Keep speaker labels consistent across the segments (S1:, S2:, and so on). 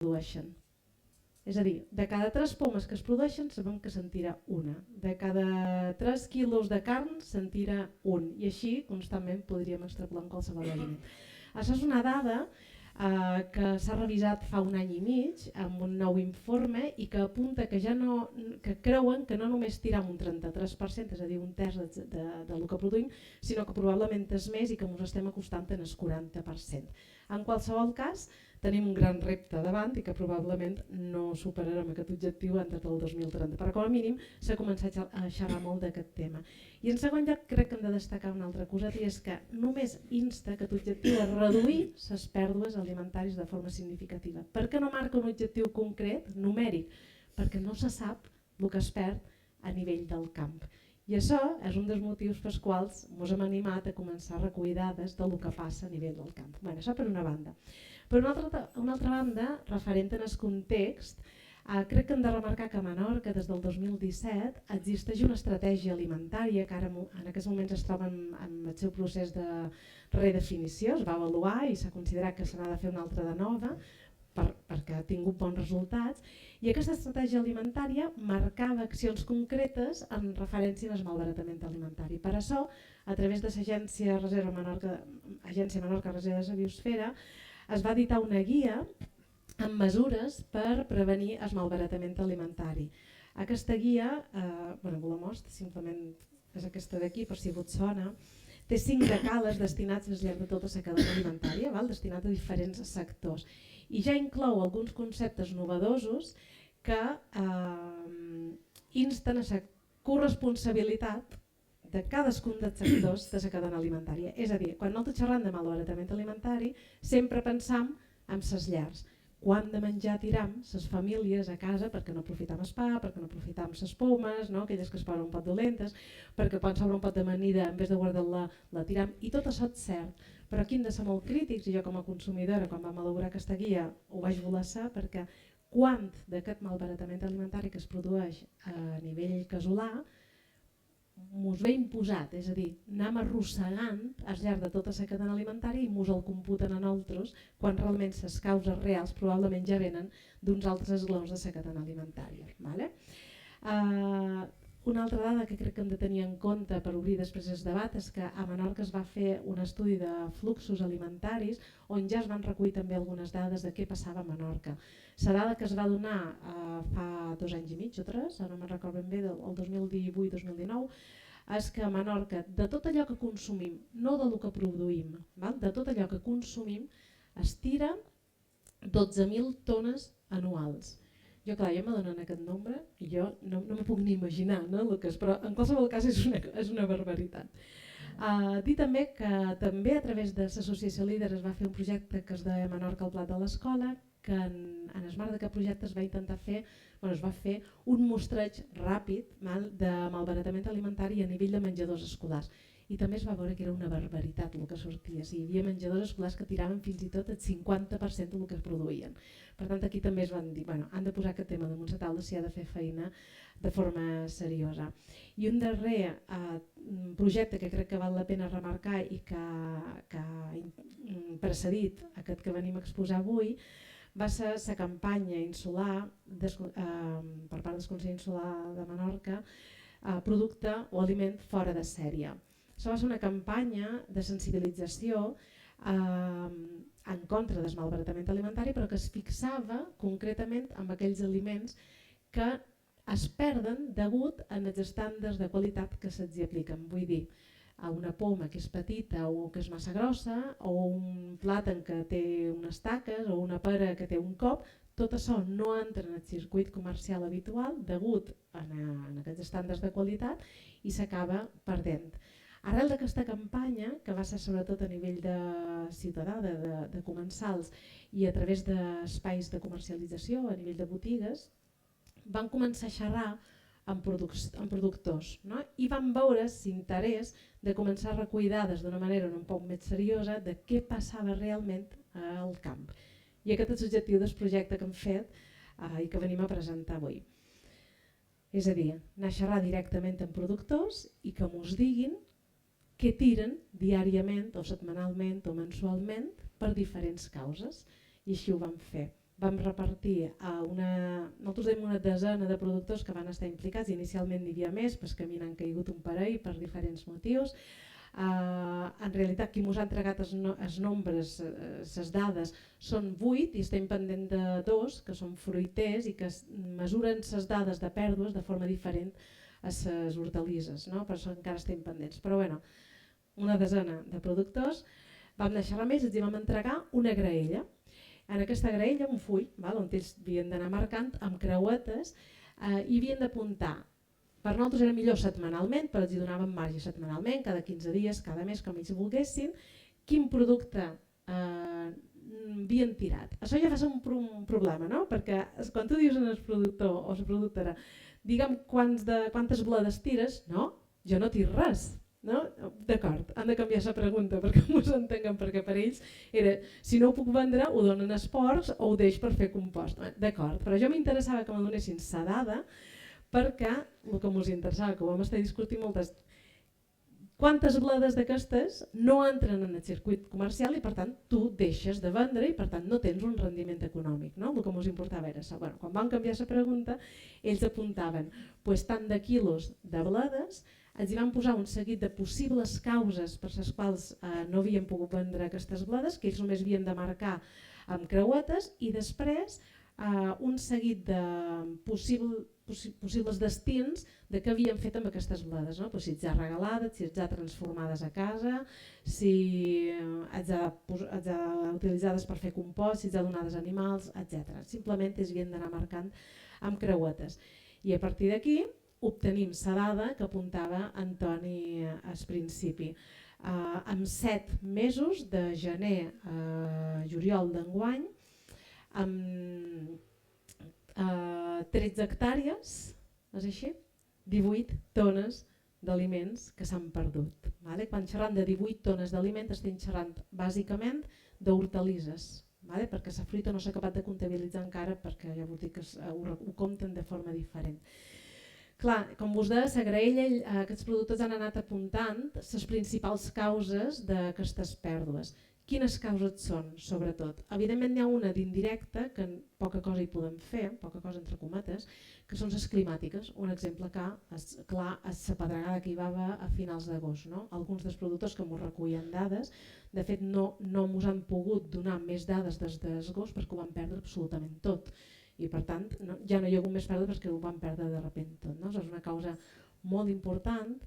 S1: produeixen. És a dir, de cada 3 pomes que es produeixen sabem que se'n tira una. De cada 3 quilos de carn se'n tira un. I així constantment podríem extrapolar en qualsevol aliment. Això és una dada que s'ha revisat fa un any i mig amb un nou informe i que apunta que que creuen que no només tirem un 33%, és a dir, un terç del que produïm, sinó que probablement és més i que ens estem acostant en el 40%. En qualsevol cas, tenim un gran repte davant i que probablement no superarem aquest objectiu antes del 2030, però com a mínim s'ha començat a xerrar molt d'aquest tema. I en segon lloc crec que hem de destacar una altra cosa, i és que només insta aquest objectiu a reduir les pèrdues alimentàries de forma significativa. Per què no marca un objectiu concret, numèric? Perquè no se sap el que es perd a nivell del camp. I això és un dels motius pels quals ens hem animat a començar a recollir dades del que passa a nivell del camp. Bé, això per una banda. Per una altra banda, referent en el context, crec que hem de remarcar que a Menorca des del 2017 existeix una estratègia alimentària que ara en aquests moments es troba en el seu procés de redefinició, es va avaluar i s'ha considerat que se n'ha de fer una altra de nova perquè ha tingut bons resultats, i aquesta estratègia alimentària marcava accions concretes en referència al malbaratament alimentari. Per això, a través de l'Agència Menorca Reserva de Biosfera, es va editar una guia amb mesures per prevenir el malbaratament alimentari. Aquesta guia, la mostra simplement és aquesta d'aquí, per si vos sona, té 5 decales destinats al llarg de tota la cadena alimentària, destinats a diferents sectors. I ja inclou alguns conceptes novedosos que insten a la corresponsabilitat de cadascun dels sectors de la cadena alimentària. És a dir, quan nosaltres xerram de malbaratament alimentari, sempre pensam en les llars. Quant de menjar tiram les famílies a casa perquè no aprofitam el pa, perquè no aprofitam les pomes, aquelles que es posen un pot dolentes, perquè quan s'obre un pot d'amanida en vez de guardar-la la tiram, i tot això és cert. Però aquí hem de ser molt crítics, i jo com a consumidora, quan vam elaborar aquesta guia, ho vaig voler ser, perquè quant d'aquest malbaratament alimentari que es produeix a nivell casolà mos ve imposat, és a dir, anem arrossegant al llarg de tota la cadena alimentària i mos el computen a nosaltres quan realment les causes reals probablement ja venen d'uns altres esglaons de la cadena alimentària. Una altra dada que crec que hem de tenir en compte per obrir després el debat és que a Menorca es va fer un estudi de fluxos alimentaris on ja es van recollir també algunes dades de què passava a Menorca. La dada que es va donar fa 2 anys i mig o 3, no me'n recordo ben bé, el 2018-2019, és que a Menorca, de tot allò que consumim, no del que produïm, de tot allò que consumim, es tira 12.000 tones anuals. Jo, clar, ja m'adonen aquest nombre i jo no m'ho puc ni imaginar, el que és, però en qualsevol cas és una barbaritat. Dir també que també a través de l'Associació Líder es va fer un projecte que es deia Menorca al plat de l'escola, que en el marc d'aquest projecte es va intentar fer, es va fer un mostreig ràpid de malbaratament alimentari a nivell de menjadors escolars. I també es va veure que era una barbaritat el que sortia. Hi havia menjadors escolars que tiraven fins i tot el 50% del que es produïen. Per tant, aquí també es van dir, han de posar aquest tema damunt la taula si ha de fer feina de forma seriosa. I un darrer projecte que crec que val la pena remarcar i que ha precedit aquest que venim a exposar avui va ser la campanya insular per part del Consell Insular de Menorca, producte o aliment fora de sèrie. Això va ser una campanya de sensibilització en contra del malbaratament alimentari, però que es fixava concretament en aquells aliments que es perden degut als estàndards de qualitat que se'ls apliquen. Vull dir, a una poma que és petita o que és massa grossa, o un plàtan que té unes taques, o una pera que té un cop, tot això no entra en el circuit comercial habitual degut a aquests estàndards de qualitat i s'acaba perdent. Arrel d'aquesta campanya, que va ser sobretot a nivell de ciutadà, de comensals i a través d'espais de comercialització, a nivell de botigues, van començar a xerrar amb productors i van veure l'interès de començar a recollir dades d'una manera un poc més seriosa de què passava realment al camp. I aquest és l'objectiu del projecte que hem fet i que venim a presentar avui. És a dir, anar a xerrar directament amb productors i que ens diguin què tiren diàriament o setmanalment o mensualment per diferents causes. I així ho vam fer. vam repartir nosaltres tenim una desena de productors que van estar implicats, inicialment n'hi havia més, però que a mi n'han caigut un parell per diferents motius. En realitat qui ens ha entregat els nombres, les dades, són 8 i estem pendent de 2, que són fruiters i que mesuren les dades de pèrdues de forma diferent a les hortalisses, no? Per això encara estem pendents. Però bueno, una desena de productors, vam deixar la més i els vam entregar una graella. En aquesta graella un full, on ells havien d'anar marcant amb creuetes i havien d'apuntar. Per nosaltres era millor setmanalment, però els hi donàvem marge setmanalment, cada 15 dies, cada mes, com ells volguessin, quin producte havien tirat. Això ja fa ser un problema, no? Perquè quan tu dius al productor o la productora, digue'm quantes bledes tires, no, jo no tiro res. No? D'acord, han de canviar la pregunta perquè m'ho entenguen, perquè per ells era si no ho puc vendre ho donen a esports o ho deix per fer compost. D'acord, però jo m'interessava que me donessin la dada perquè el que ens interessava, que ho vam estar discutint moltes, quantes bledes d'aquestes no entren en el circuit comercial i per tant tu deixes de vendre i per tant no tens un rendiment econòmic. No? El que ens importava era això. Bueno, quan van canviar la pregunta ells apuntaven tant de quilos de bledes, els hi van posar un seguit de possibles causes per les quals no havien pogut vendre aquestes bledes, que ells només havien de marcar amb creuetes, i després un seguit de possibles destins de què havien fet amb aquestes bledes, no? Si ja regalades, si ja transformades a casa, si ja utilitzades per fer compost, si ja donades a animals, etc. Simplement ells havien d'anar marcant amb creuetes. I a partir d'aquí obtenim la dada que apuntava Antoni al principi. Amb 7 mesos, de gener a juliol d'enguany, amb 13 hectàrees, és així? 18 tones d'aliments que s'han perdut. Quan xerram de 18 tones d'aliments estem xerrant bàsicament d'hortalisses, perquè la fruita no s'ha acabat de comptabilitzar encara perquè ja vos dic que ho compten de forma diferent. Clar, com vos deia, la graella, aquests productors han anat apuntant les principals causes d'aquestes pèrdues. Quines causes són, sobretot? Evidentment n'hi ha una d'indirecta, que poca cosa hi podem fer, poca cosa entre cometes, que són les climàtiques. Un exemple clar és la pedregada que hi va haver a finals d'agost. Alguns dels productors que m'ho recullen dades, de fet no ens han pogut donar més dades des d'agost perquè ho van perdre absolutament tot. I per tant ja no hi ha hagut més pèrdua perquè ho van perdre de sobte tot. Això és una causa molt important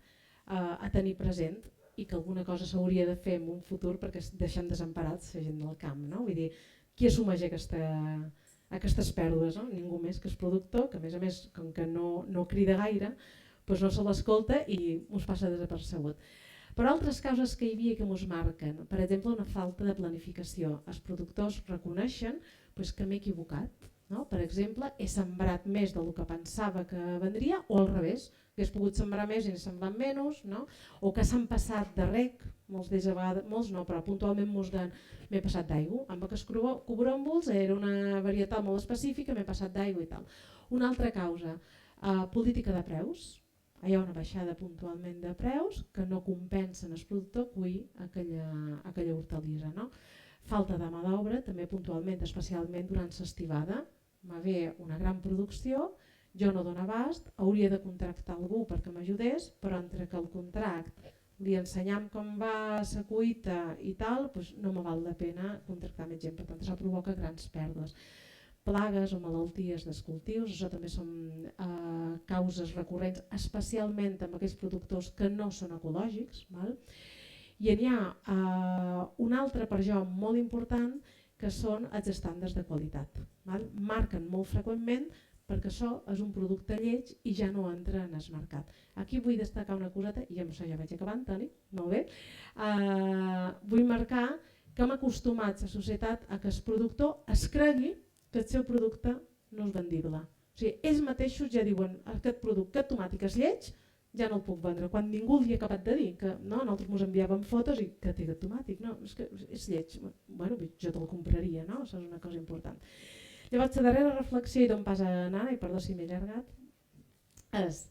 S1: a tenir present i que alguna cosa s'hauria de fer en un futur perquè deixem desemparats la gent del camp. Vull dir, qui assumeix aquestes pèrdues? Ningú més que el productor, que a més, com que no crida gaire, doncs no se l'escolta i ens passa desapercebut. Però altres causes que hi havia que ens marquen, per exemple, una falta de planificació. Els productors reconeixen que m'he equivocat. Per exemple, he sembrat més del que pensava que vendria o al revés, que he pogut sembrar més i n'he sembrat menys, o que s'han passat de rec, molts d'ells a vegades, molts no, però puntualment m'he passat d'aigua. Amb aquests cobròmbols era una varietat molt específica, m'he passat d'aigua i tal. Una altra causa, política de preus. Hi ha una baixada puntualment de preus que no compensen el productor cuir aquella hortalissa. Falta de mà d'obra, també puntualment, especialment durant l'estivada. Va haver una gran producció, jo no dono abast, hauria de contractar algú perquè m'ajudés, però entre que el contracte li ensenyam com va la cuita i tal, no me val la pena contractar més gent, per tant això provoca grans pèrdues. Plagues o malalties dels cultius, això també són causes recurrents, especialment amb aquells productors que no són ecològics. I n'hi ha un altre per jo molt important, que són els estàndards de qualitat. Marquen molt freqüentment perquè això és un producte lleig i ja no entra en el mercat. Aquí vull destacar una coseta, i amb això ja vaig acabant, Toni, molt bé. Vull marcar que hem acostumat la societat a que el productor es cregui que el seu producte no és vendible. O sigui, ells mateixos ja diuen aquest producte, aquest tomàtic és lleig, ja no el puc vendre, quan ningú li ha acabat de dir que nosaltres ens enviàvem fotos i que té aquest tomàtic, no, és que és lleig, bueno, jo te'l compraria, no? Això és una cosa important. Llavors, la darrera reflexió, i d'on pas a anar, i perdó si m'he allargat, és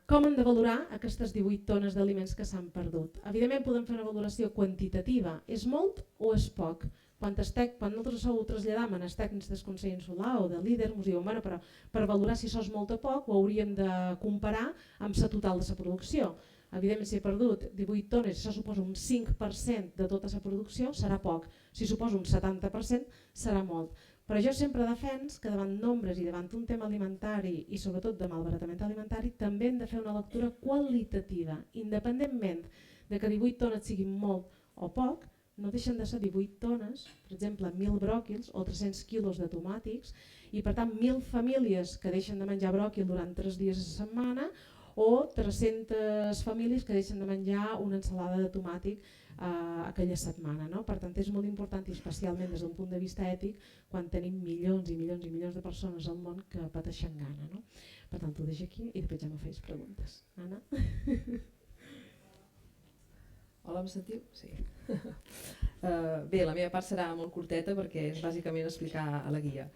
S1: com hem de valorar aquestes 18 tones d'aliments que s'han perdut. Evidentment podem fer una valoració quantitativa, és molt o és poc? Quan nosaltres ho traslladam als tècnics del Consell Insular o de líder, ens diuen, bueno, però per valorar si això és molt o poc ho hauríem de comparar amb la total de la producció. Evidentment, si he perdut 18 tones, això suposa un 5% de tota la producció, serà poc. Si suposa un 70%, serà molt. Però jo sempre defens que davant nombres i davant un tema alimentari i sobretot de malbaratament alimentari també hem de fer una lectura qualitativa, independentment de que 18 tones siguin molt o poc, no deixen de ser 18 tones, per exemple 1.000 bròquils o 300 quilos de tomàtics i per tant 1.000 famílies que deixen de menjar bròquil durant 3 dies a la setmana o 300 famílies que deixen de menjar una ensalada de tomàtic aquella setmana. No? Per tant, és molt important, i especialment des d'un punt de vista ètic, quan tenim milions i milions i milions de persones al món que pateixen gana. No? Per tant, t'ho deixo aquí i després ja me feis preguntes. Anna?
S2: Hola, em sentiu? Sí. Bé, la meva part serà molt curteta perquè és bàsicament explicar a la guia.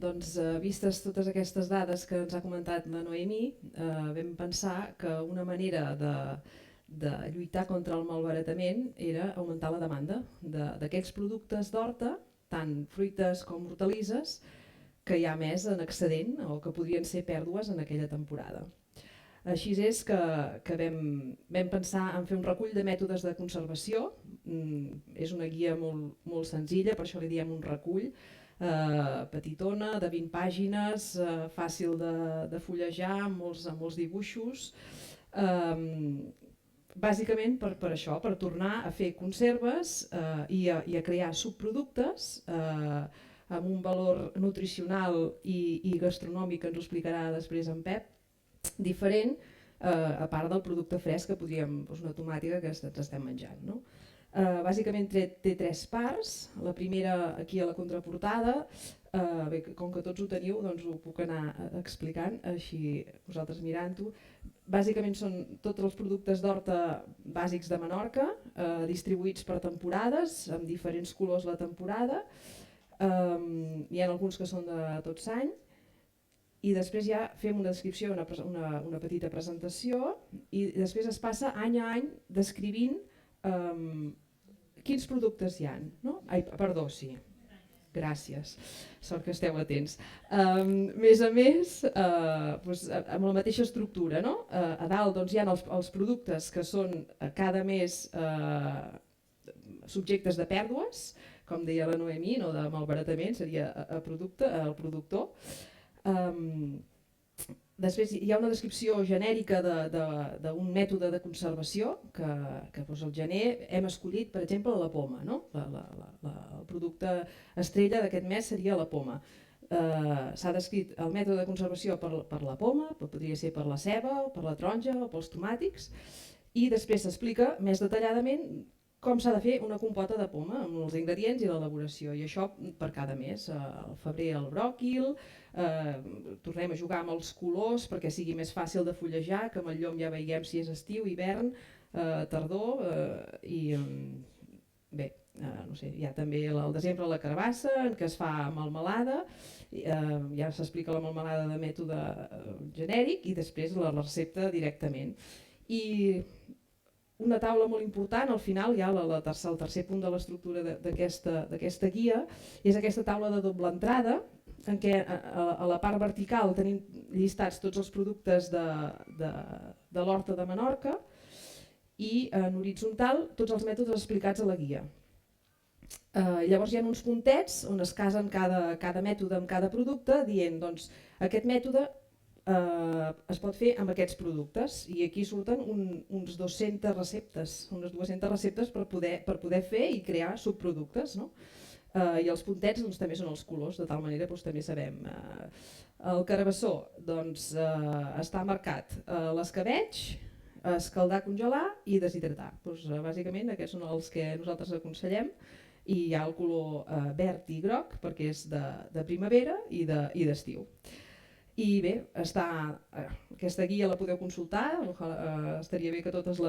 S2: Doncs, vistes totes aquestes dades que ens ha comentat la Noemí, vam pensar que una manera de lluitar contra el malbaratament era augmentar la demanda d'aquells productes d'horta, tant fruites com hortalisses, que hi ha més en excedent o que podrien ser pèrdues en aquella temporada. Així és que vam pensar en fer un recull de mètodes de conservació. És una guia molt senzilla, per això li diem un recull, petitona, de 20 pàgines, fàcil de fullejar, amb molts dibuixos. Bàsicament per això, per tornar a fer conserves i a crear subproductes amb un valor nutricional i gastronòmic que ens ho explicarà després en Pep, diferent a part del producte fresc que podríem, una tomàtica que ens estem menjant. No? Bàsicament té 3 parts. La primera aquí a la contraportada, bé, com que tots ho teniu doncs ho puc anar explicant, així vosaltres mirant-ho. Bàsicament són tots els productes d'horta bàsics de Menorca, distribuïts per temporades, amb diferents colors la temporada. Hi ha alguns que són de tot l'any. I després ja fem una descripció, una petita presentació, i després es passa any a any descrivint quins productes hi ha. No? Ai, perdó, sí. Gràcies, sort que esteu atents. Més a més, amb la mateixa estructura, no? A dalt doncs, hi ha els productes que són cada mes subjectes de pèrdues, com deia la Noemí, no de malbaratament, seria el productor. Després hi ha una descripció genèrica d'un mètode de conservació que al gener hem escollit, per exemple, la poma. No? El producte estrella d'aquest mes seria la poma. S'ha descrit el mètode de conservació per la poma, podria ser per la ceba, per la taronja o pels tomàtics, i després s'explica més detalladament com s'ha de fer una compota de poma, amb els ingredients i l'elaboració, i això per cada mes. Al febrer el bròquil, tornem a jugar amb els colors perquè sigui més fàcil de fullejar, que amb el llom ja veiem si és estiu, hivern, tardor, i bé, no sé, hi ha també al desembre la carbassa, en què es fa melmelada, ja s'explica la melmelada de mètode genèric i després la recepta directament. I una taula molt important, al final, ja el tercer punt de l'estructura d'aquesta guia, és aquesta taula de doble entrada, en què a la part vertical tenim llistats tots els productes de l'horta de Menorca i en horitzontal tots els mètodes explicats a la guia. Llavors hi ha uns puntets on es casen cada mètode amb cada producte, dient doncs, aquest mètode es pot fer amb aquests productes, i aquí surten uns 200 receptes, per poder fer i crear subproductes. No? I els puntets doncs, també són els colors, de tal manera doncs, també sabem. El carabassó doncs, està marcat l'escabetx, escaldar, congelar i deshidratar. Doncs, bàsicament aquests són els que nosaltres aconsellem, i hi ha el color verd i groc perquè és de primavera i d'estiu. I bé, aquesta guia la podeu consultar, estaria bé que totes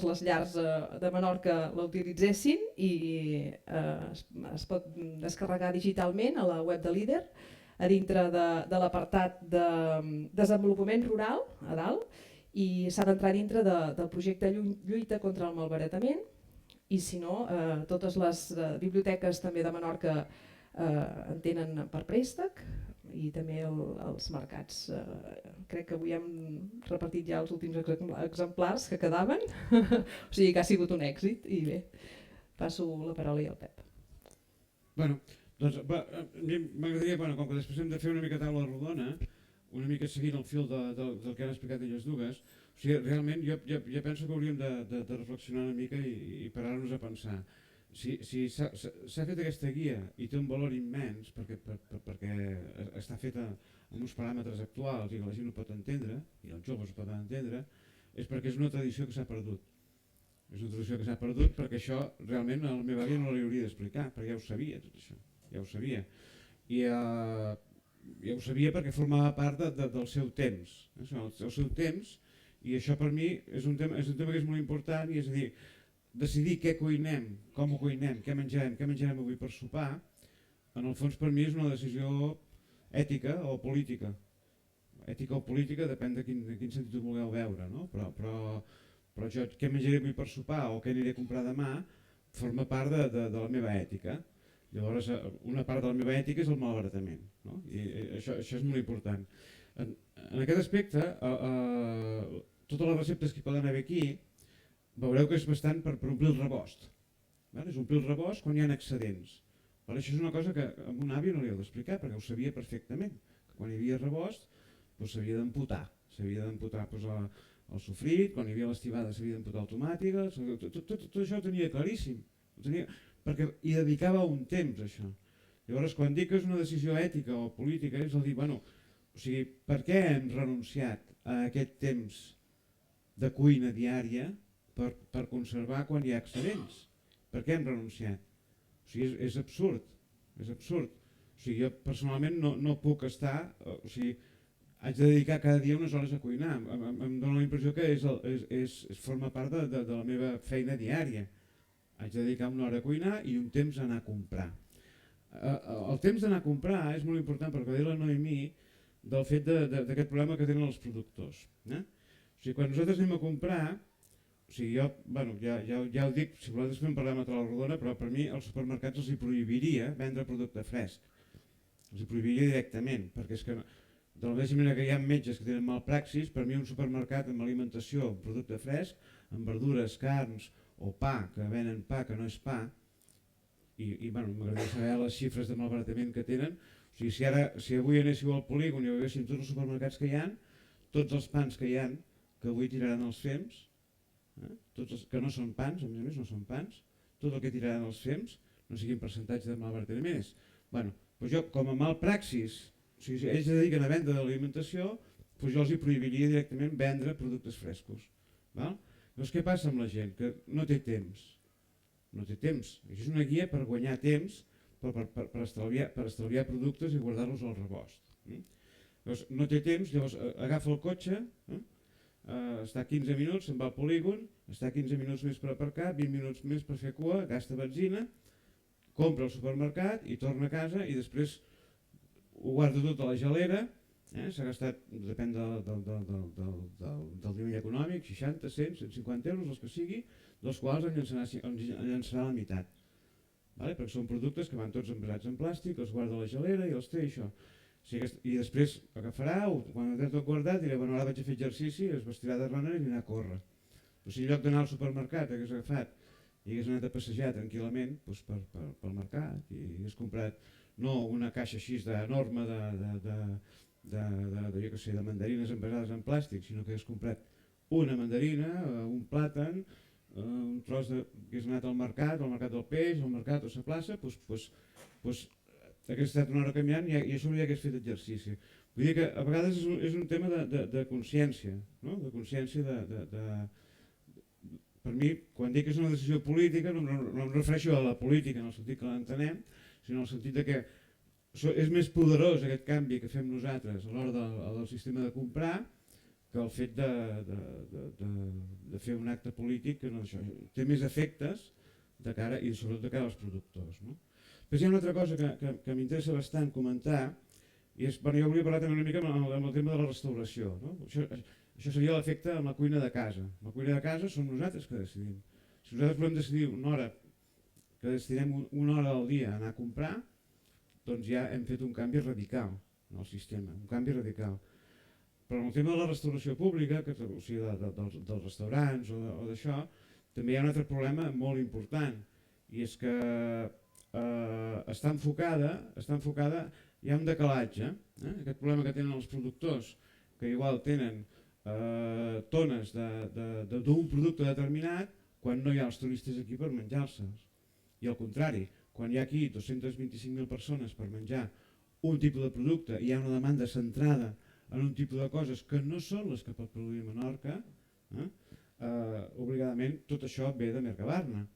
S2: les llars de Menorca la utilitzessin, i es pot descarregar digitalment a la web de Líder, a dintre de l'apartat de desenvolupament rural, a dalt, i s'ha d'entrar dintre del projecte Lluita contra el malbaratament, i si no, totes les biblioteques també de Menorca en tenen per préstec, i també els mercats. Crec que avui hem repartit ja els últims exemplars que quedaven, o sigui que ha sigut un èxit, i bé, passo la paraula al Pep.
S3: Bueno, doncs m'agradaria, com que després hem de fer una mica taula rodona, una mica seguint el fil del que han explicat elles dues, o sigui, realment jo penso que hauríem de reflexionar una mica i parar-nos a pensar. Si s'ha fet aquesta guia i té un valor immens perquè està feta amb uns paràmetres actuals i que la gent ho pot entendre, i els joves ho poden entendre, és perquè és una tradició que s'ha perdut. És una tradició que s'ha perdut perquè això realment a la meva àvia no li hauria d'explicar, perquè ja ho sabia tot això, ja ho sabia. I ja ho sabia perquè formava part del seu temps, el seu temps, i això per mi és un tema que és molt important, i és a dir, decidir què cuinem, com ho cuinem, què menjarem avui per sopar, en el fons per mi és una decisió ètica o política. Ètica o política depèn de quin sentit ho vulgueu veure, no? Però jo què menjaré avui per sopar o què aniré a comprar demà forma part de la meva ètica. Llavors una part de la meva ètica és el malbaratament, no? I això és molt important. En aquest aspecte, totes les receptes que poden haver aquí veureu que és bastant per omplir el rebost. És omplir el rebost quan hi ha excedents. Això és una cosa que a un avi no li heu d'explicar perquè ho sabia perfectament. Quan hi havia rebost s'havia d'amputar. S'havia d'amputar el sofrit, quan hi havia l'estivada s'havia d'amputar el tomàtic, tot això ho tenia claríssim. Perquè hi dedicava un temps a això. Llavors quan dic que és una decisió ètica o política és el dir, per què hem renunciat a aquest temps de cuina diària per conservar quan hi ha excedents? Per què hem renunciat? És absurd, és absurd. Jo personalment no puc estar, haig de dedicar cada dia unes hores a cuinar. Em dóna la impressió que forma part de la meva feina diària. Haig de dedicar una hora a cuinar i un temps a anar a comprar. El temps d'anar a comprar és molt important perquè deia la Noemí del fet d'aquest problema que tenen els productors. Quan nosaltres anem a comprar, ja ho dic, si voleu després en parlem a taula rodona, però per mi als supermercats els prohibiria vendre producte fresc. Els prohibiria directament, perquè és que de la mateixa manera que hi ha metges que tenen malpraxis, per mi un supermercat amb alimentació, amb producte fresc, amb verdures, carns o pa, que venen pa que no és pa, i m'agradaria saber les xifres de malbaratament que tenen. Si avui anéssiu al polígon i veiéssim tots els supermercats que hi ha, tots els pans que hi ha, que avui tiraran els fems, que no són pans, a més no són pans, tot el que tiraran els fems, no sé quin percentatge de malbaratament és. Jo com a malpraxis, ells es dediquen a vendre l'alimentació, jo els prohibiria directament vendre productes frescos. Llavors què passa amb la gent? Que no té temps. No té temps. Això és una guia per guanyar temps, per estalviar productes i guardar-los al rebost. Llavors no té temps, llavors agafa el cotxe, està 15 minuts, se'n va al polígon, està 15 minuts més per aparcar, 20 minuts més per fer cua, gasta benzina, compra al supermercat i torna a casa i després ho guarda tot a la gelera, s'ha gastat, depèn del nivell econòmic, 60, 100, 150 euros, els que sigui, dels quals en llançarà la meitat. Perquè són productes que van tots envasats en plàstic, els guarda a la gelera i els té això. I després agafarà, quan ho té tot guardat, dirà, ara vaig a fer exercici, es vestirà de runner i anirà a córrer. Si en lloc d'anar al supermercat hagués agafat i hagués anat a passejar tranquil·lament pel mercat i hagués comprat no una caixa així enorme de mandarines envasades en plàstic, sinó que hagués comprat una mandarina, un plàtan, un tros que hagués anat al mercat del peix, al mercat o a la plaça, hagués estat una hora caminant i això ja hagués fet exercici. Vull dir que a vegades és un tema de consciència, de consciència per mi, quan dic que és una decisió política, no em refereixo a la política en el sentit que l'entenem, sinó en el sentit que és més poderós aquest canvi que fem nosaltres a l'hora del sistema de comprar que el fet de fer un acte polític que té més efectes de cara i sobretot de cara als productors. Però hi ha una altra cosa que m'interessa bastant comentar i jo volia parlar també una mica amb el tema de la restauració. Això seria l'efecte amb la cuina de casa. La cuina de casa som nosaltres que decidim. Si nosaltres volem decidir una hora, que destinem una hora al dia a anar a comprar, doncs ja hem fet un canvi radical en el sistema, un canvi radical. Però en el tema de la restauració pública, o sigui, dels restaurants o d'això, també hi ha un altre problema molt important, i és que està enfocada, hi ha un decalatge, aquest problema que tenen els productors, que igual tenen tones d'un producte determinat quan no hi ha els turistes aquí per menjar-se'ls. I al contrari, quan hi ha aquí 225.000 persones per menjar un tipus de producte i hi ha una demanda centrada en un tipus de coses que no són les que pot produir Menorca, obligadament tot això ve de Mercabarna.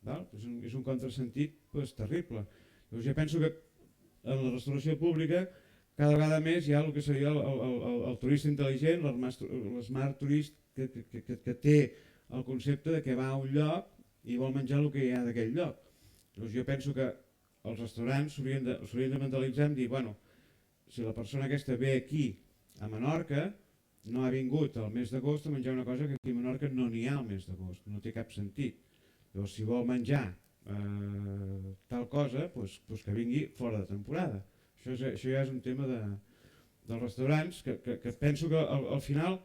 S3: És un contrasentit terrible. Llavors jo penso que en la restauració pública cada vegada més hi ha el que seria el turista intel·ligent, l'smart tourist que té el concepte de que va a un lloc i vol menjar el que hi ha d'aquell lloc. Llavors jo penso que els restaurants s'haurien de mentalitzar i dir, bueno, si la persona aquesta ve aquí a Menorca, no ha vingut al mes d'agost a menjar una cosa que aquí a Menorca no n'hi ha al mes d'agost, no té cap sentit. Llavors si vol menjar tal cosa, doncs que vingui fora de temporada. Això ja és un tema dels restaurants que penso que al final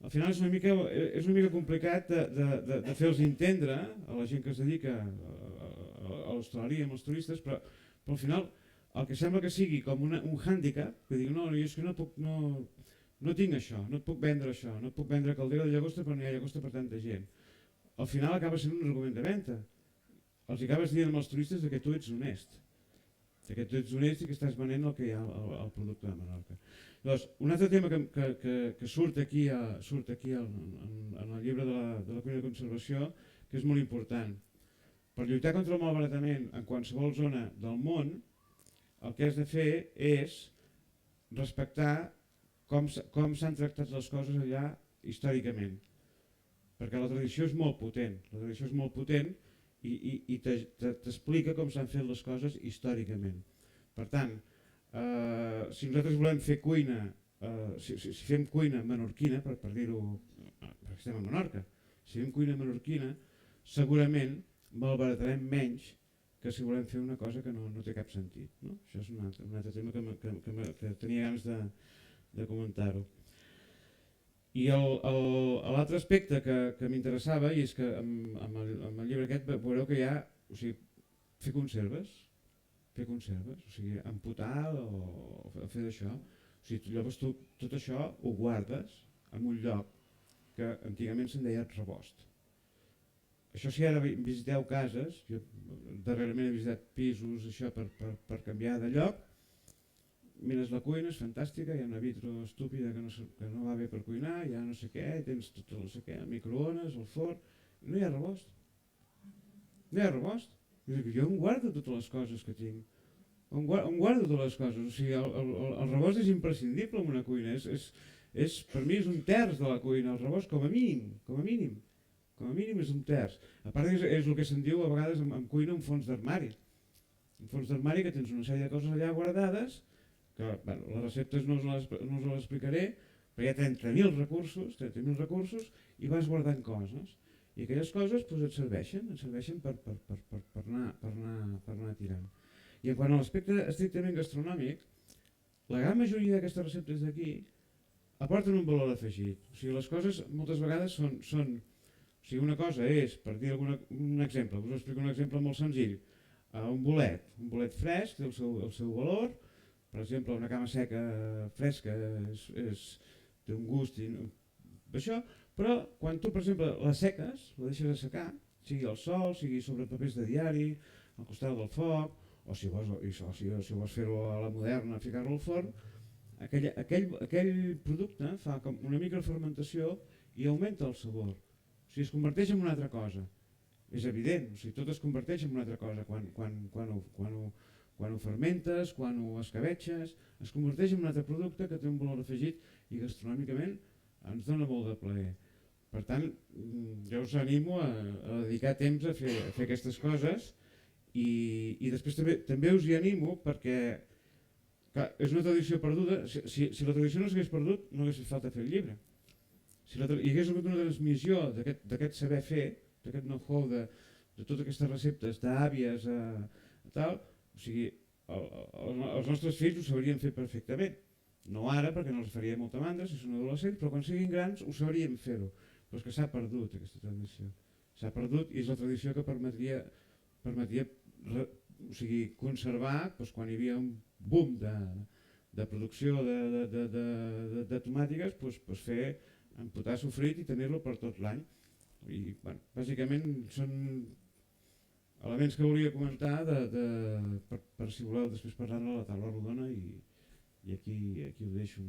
S3: és una mica complicat de fer-los entendre a la gent que es dedica a l'hostaleria amb els turistes, però al final el que sembla que sigui com un hàndicap, que diu no, jo és que no tinc això, no et puc vendre això, no et puc vendre caldera de llagosta però no hi ha llagosta per tanta gent. Al final acaba sent un argument de venda. Els acabes dient als turistes que tu ets honest, que tu ets honest i que estàs venent el que hi ha al producte de Menorca. Llavors, un altre tema que surt aquí en el llibre de la cuina de conservació, que és molt important. Per lluitar contra el malbaratament en qualsevol zona del món, el que has de fer és respectar com s'han tractat les coses allà històricament. Perquè la tradició és molt potent, i t'explica com s'han fet les coses històricament. Per tant, si nosaltres volem fer cuina, si fem cuina menorquina, per dir-ho, perquè estem a Menorca, si fem cuina menorquina, segurament malbaratarem menys que si volem fer una cosa que no té cap sentit. Això és un altre tema que tenia ganes de comentar-ho. I l'altre aspecte que m'interessava, i és que amb el llibre aquest veureu que hi ha, o sigui, fer conserves, o sigui, amputar o fer d'això. O sigui, llavors tu tot això ho guardes en un lloc que antigament se'n deia rebost. Això si ara visiteu cases, jo darrerament he visitat pisos això per canviar de lloc, mires la cuina, és fantàstica, hi ha una vitro estúpida que no va bé per cuinar, hi ha no sé què, tens tot el no sé què, el microones, el forn, i no hi ha rebost. No hi ha rebost. Jo em guardo totes les coses que tinc. Em guardo totes les coses. O sigui, el rebost és imprescindible en una cuina. Per mi és un terç de la cuina, el rebost com a mínim. Com a mínim és un terç. A part és el que se'n diu a vegades en cuina un fons d'armari. Un fons d'armari que tens una sèrie de coses allà guardades que les receptes no us les explicaré, però hi ha 30.000 recursos i vas guardant coses. I aquelles coses et serveixen per anar tirant. I en quant a l'aspecte estrictament gastronòmic, la gran majoria d'aquestes receptes d'aquí aporten un valor afegit. O sigui, les coses moltes vegades són... O sigui, una cosa és, per dir un exemple, us explico un exemple molt senzill, un bolet fresc té el seu valor. Per exemple, una cama seca fresca té un gust d'això, però quan tu, per exemple, la seques, la deixes assecar, sigui al sol, sigui sobre papers de diari, al costat del foc, o si vols fer-ho a la moderna, ficar-lo al forn, aquell producte fa com una microfermentació i augmenta el sabor. O sigui, es converteix en una altra cosa. És evident, o sigui, tot es converteix en una altra cosa quan ho fermentes, quan ho escabetxes, es converteix en un altre producte que té un valor afegit i gastronòmicament ens dona molt de plaer. Per tant, jo us animo a dedicar temps a fer aquestes coses i després també us hi animo perquè és una tradició perduda. Si la tradició no s'hagués perdut, no hagués fet falta fer el llibre. Si hi hagués hagut una transmissió d'aquest saber fer, aquest know-how de totes aquestes receptes d'àvies tal, o sigui, els nostres fills ho sabrien fer perfectament. No ara, perquè no els faria molta mandra si són adolescents, però quan siguin grans ho sabríem fer-ho. Però és que s'ha perdut aquesta tradició. S'ha perdut i és la tradició que permetia conservar quan hi havia un boom de producció de tomàtiques, fer empotar sofrit i tenir-lo per tot l'any. I bàsicament són elements que volia comentar per si voleu després parlar-ne a la taula rodona i aquí ho deixo.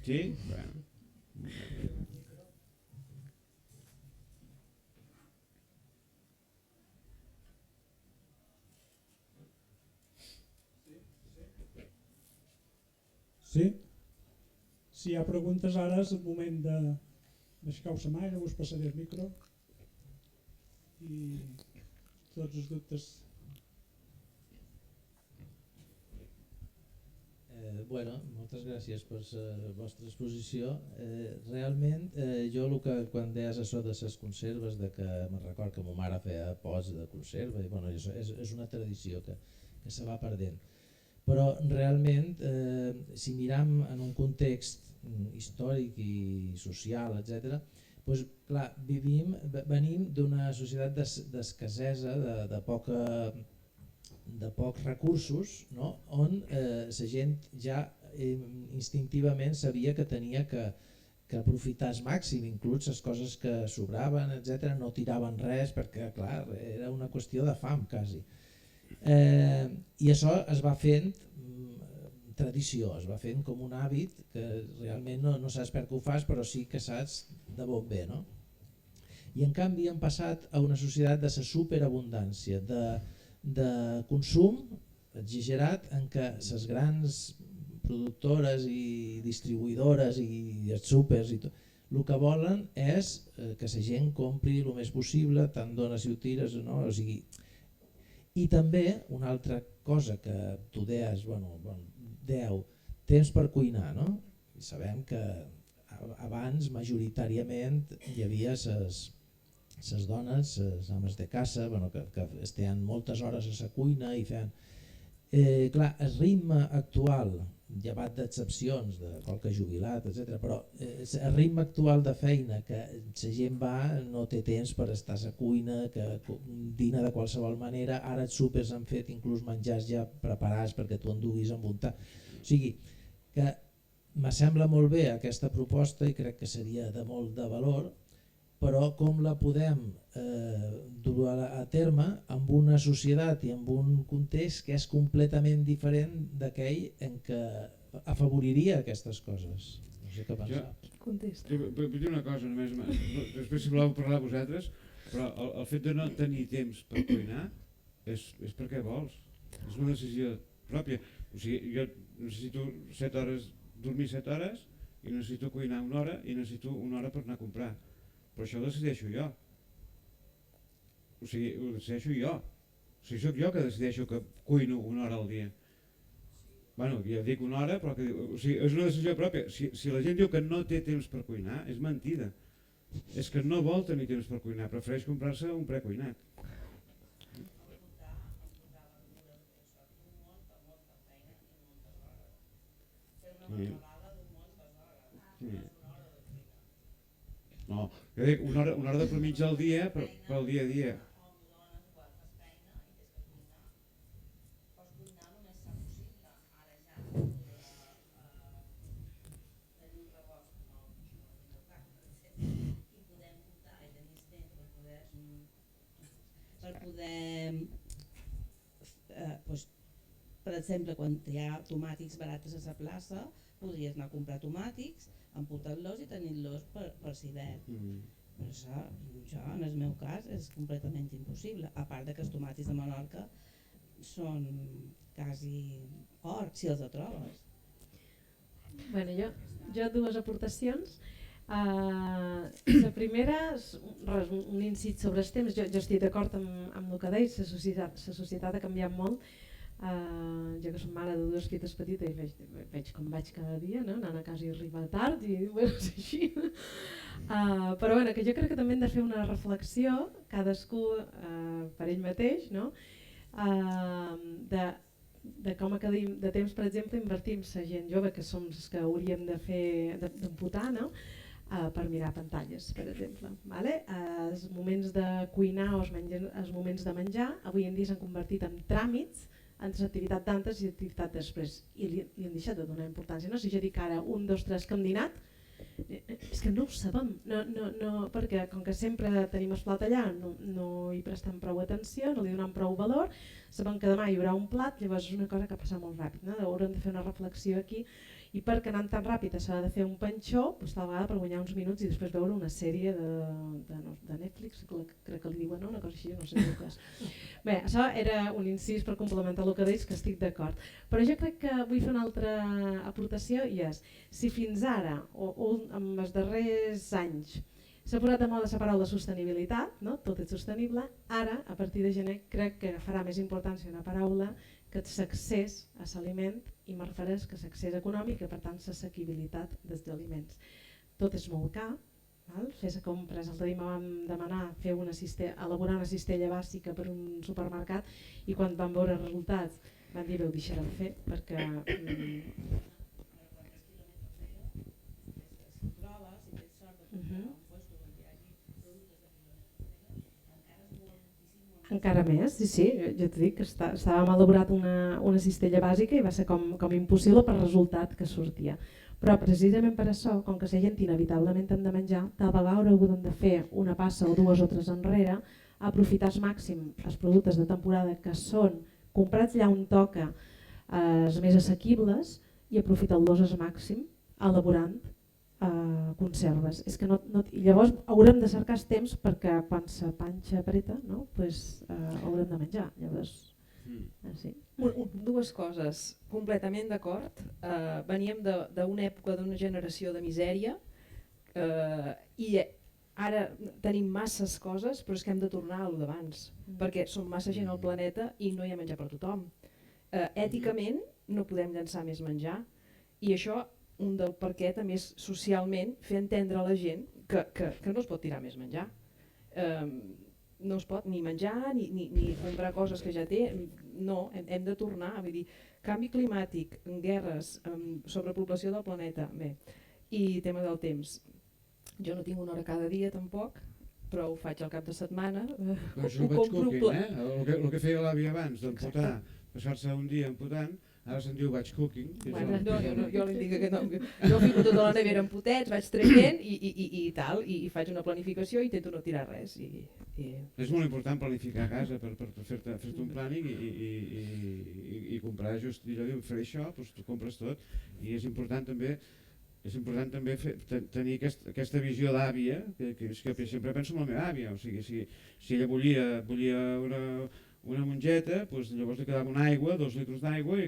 S3: Sí? Bueno.
S4: Sí? Si hi ha preguntes ara és el moment d'aixecar-vos la mà, us passaré el micro i tots els dubtes.
S5: Bueno, moltes gràcies per la vostra exposició. Realment, jo el que quan deies això de les conserves, de que me'n record que ma mare feia pots de conserva, i bueno, és una tradició que se va perdent. Però realment, si miram en un context històric i social, etc., doncs, clar, venim d'una societat d'escassesa, de pocs recursos, no? On la gent ja instintivament sabia que tenia que aprofitar al màxim, inclús les coses que sobraven, etc., no tiraven res perquè clar, era una qüestió de fam quasi. I això es va fent tradició, es va fent com un hàbit que realment no saps per què ho fas, però sí que saps de bon bé, no? I en canvi hem passat a una societat de la superabundància, de consum exagerat en què les grans productores i distribuïdores i els súpers i tot, el que volen és que la gent compri el més possible, tant dones i ho tires, no? O sigui, i també una altra cosa que tu deies, dèieu, temps per cuinar, no? I sabem que abans majoritàriament hi havia les dones, les ames de casa, que estaven moltes hores a la cuina i feien... Clar, el ritme actual, llevat d'excepcions, de qualque jubilat, etc., però el ritme actual de feina que la gent no té temps per estar a la cuina, que dina de qualsevol manera, ara els súpers han fet inclús menjars ja preparats perquè tu enduguis amb un tap. O sigui, que me sembla molt bé aquesta proposta i crec que seria de molt de valor, però com la podem dur a terme amb una societat i amb un context que és completament diferent d'aquell en què afavoriria aquestes coses. No sé què pensar.
S3: Vull dir una cosa només, després si voleu parlar vosaltres, però el fet de no tenir temps per cuinar és perquè vols, és una decisió pròpia. O sigui, jo necessito 7 hores, dormir 7 hores i necessito cuinar 1 hora i necessito 1 hora per anar a comprar. Però això ho decideixo jo. O sigui, ho decideixo jo. O sigui, soc jo que decideixo que cuino 1 hora al dia. Bueno, ja dic 1 hora, però és una decisió pròpia. Si la gent diu que no té temps per cuinar, és mentida. És que no vol tenir temps per cuinar, prefereix comprar-se un precuinat. No, jo dic 1 hora de premitja al dia pel dia a dia.
S6: Per poder, per exemple, quan hi ha tomàtics barats a la plaça, podries anar a comprar tomàtics, emportar-los i tenir-los per l'hivern. Però això, en el meu cas, és completament impossible, a part que els tomàtics de Menorca són quasi or, si els trobes.
S1: Bueno, jo dues aportacions. La primera és un incit sobre els temps. Jo estic d'acord amb el que deis, la societat ha canviat molt, Jo que som mare de dues filles petites i veig com vaig cada dia, no? Anant a casa i arribar tard i bueno, és així. Però bueno, que jo crec que també hem de fer una reflexió, cadascú per ell mateix, no? De com acabem de temps, per exemple, invertim la gent jove, que som els que hauríem de fer d'amputar, no? Per mirar pantalles, per exemple. Vale? Els moments de cuinar o els moments de menjar avui en dia s'han convertit en tràmits entre activitat d'antes i activitat després i li han deixat de donar importància. No sé, jo dic ara 1, 2, 3 que hem dinat, és que no ho sabem, perquè com que sempre tenim el plat allà no hi prestem prou atenció, no li donem prou valor, sabem que demà hi haurà un plat, llavors és una cosa que ha passat molt ràpid, no? Haurem de fer una reflexió aquí i perquè anant tan ràpid s'ha de fer un panxó, doncs tal vegada per guanyar uns minuts i després veure una sèrie de Netflix, crec que li diuen, no? Una cosa així, no sé el cas. Bé, això era un incís per complementar el que deies, que estic d'acord. Però jo crec que vull fer una altra aportació i és, si fins ara, o en els darrers anys, s'ha posat de moda la paraula sostenibilitat, no? Tot és sostenible, ara, a partir de gener, crec que farà més importància una paraula que l'accés a l'aliment i me refereix que l'accés econòmic i per tant l'assequibilitat dels aliments. Tot és molt car, val? Fer les compres, l'altre dia me vam demanar elaborar una cistella bàsica per un supermercat i quan vam veure els resultats van dir ho deixarem fer perquè... Encara més, sí, jo t'ho dic que estàvem elaborat una cistella bàsica i va ser com impossible per resultat que sortia. Però precisament per això, com que la gent inevitablement hem de menjar, tal vegada haurem de fer una passa o 2 o 3 enrere, aprofitar al màxim els productes de temporada que són comprats allà on toca, els més assequibles, i aprofitar-los al màxim elaborant conserves. És que llavors haurem de cercar els temps perquè quan la panxa apreta, no? Pues, haurem de menjar. Llavors, sí.
S2: Dues coses, completament d'acord. Veníem d'una època, d'una generació de misèria i ara tenim masses coses, però és que hem de tornar a lo d'abans, perquè som massa gent al planeta i no hi ha menjar per tothom. Èticament no podem llançar més menjar i això un del perquè també és socialment fer entendre a la gent que no es pot tirar més menjar. No es pot ni menjar ni comprar coses que ja té, no, hem de tornar, vull dir, canvi climàtic, guerres, sobrepoblació del planeta, bé, i tema del temps. Jo no tinc una hora cada dia tampoc, però ho faig al cap de setmana.
S3: Això ho vaig cooking, el que feia l'àvia abans, d'amputar, passar-se un dia amputant, ara se'n diu batch cooking.
S2: Jo li dic que no, jo fico tota la nevera en potets, vaig traient i tal, i faig una planificació i intento no tirar res.
S3: És molt important planificar a casa per fer-te un plàning i comprar just allò, fer això, doncs tu compres tot, i és important també tenir aquesta visió d'àvia, que sempre penso en la meva àvia, o sigui, si ella volia una mongeta, doncs llavors li quedava una aigua, 2 litres d'aigua, i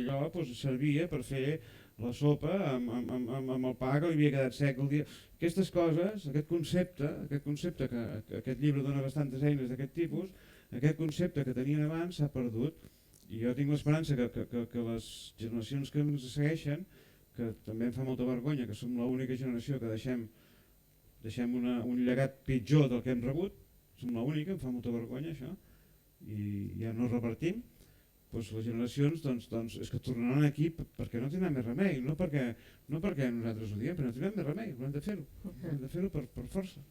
S3: allò servia per fer la sopa amb el pa que li havia quedat sec el dia. Aquestes coses, aquest concepte que aquest llibre dona bastantes eines d'aquest tipus, aquest concepte que tenien abans s'ha perdut, i jo tinc l'esperança que les generacions que ens segueixen, que també em fa molta vergonya que som l'única generació que deixem un llegat pitjor del que hem rebut, som l'única, em fa molta vergonya això, i ja no repartim, doncs les generacions és que tornaran aquí perquè no tindran més remei, no perquè nosaltres ho diem, però no tindran més remei, hem de fer-ho per força.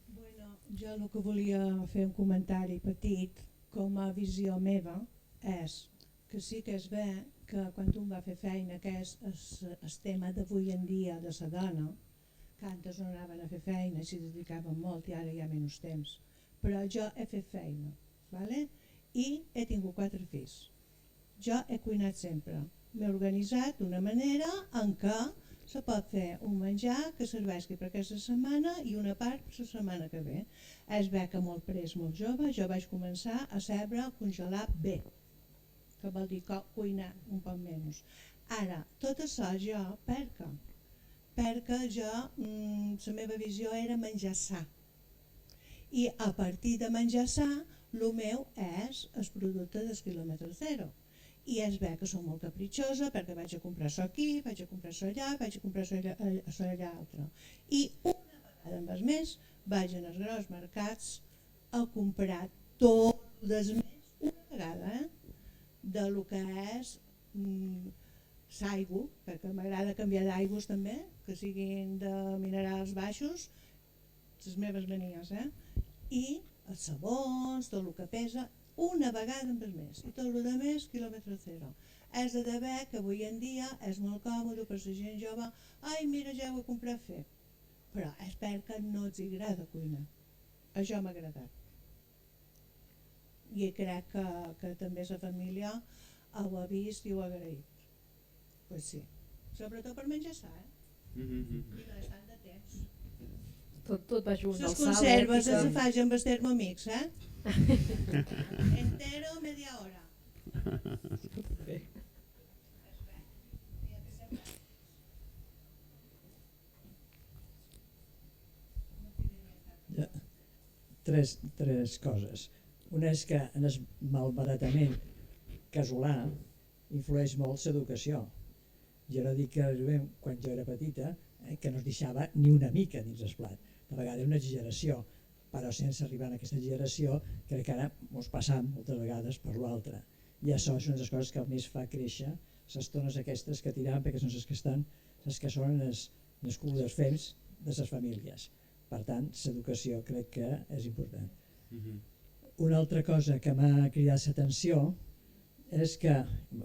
S7: Bueno, jo el que volia fer un comentari petit com a visió meva és que sí que és bé que quan un va fer feina, que és el tema d'avui en dia de la dona, que antes no anaven a fer feina i s'hi dedicaven molt i ara hi ha menys temps, però jo he fet feina, vale? I he tingut 4 fills. Jo he cuinat sempre, m'he organitzat d'una manera en què se pot fer un menjar que serveixi per aquesta setmana i una part per la setmana que ve. És bé que molt pres, molt jove, jo vaig començar a saber congelar bé, que vol dir cuinar un poc menys. Ara, tot això jo, perquè jo, la meva visió era menjar sa. I a partir de menjar sa, el meu és el producte del quilòmetre zero. I és bé que som molt capritxosa perquè vaig a comprar això aquí, vaig a comprar això allà, vaig a comprar això allà altre. I una vegada en mes vaig als grans mercats a comprar tot des més una vegada, de lo que és s'aigua, perquè m'agrada canviar d'aigües també, que siguin de minerals baixos, les meves manies, i els sabons, tot el que pesa, una vegada en mes, i tot el de més quilòmetre zero. És de bé que avui en dia és molt còmode per la gent jove, ai mira ja ho he comprat fet, però és perquè no els agrada cuinar. Això m'ha agradat. I crec que també la família ho ha vist i ho ha agraït. Pues sí, sobretot per menjar sa, i bastant de temps.
S2: Tot va junt.
S7: Les conserves se faig amb els Thermomix, entero media hora.
S8: Tres coses. Una és que en el malbaratament casolà influeix molt l'educació. Jo no dic que quan jo era petita que no es deixava ni una mica dins el plat. De vegades una exageració, però sense arribar a aquesta exageració crec que ara ens passam moltes vegades per l'altre. I això és una de les coses que més fa créixer les tones aquestes que tiram, perquè són les que són els culs fems de les famílies. Per tant, l'educació crec que és important. Una altra cosa que m'ha cridat l'atenció és que,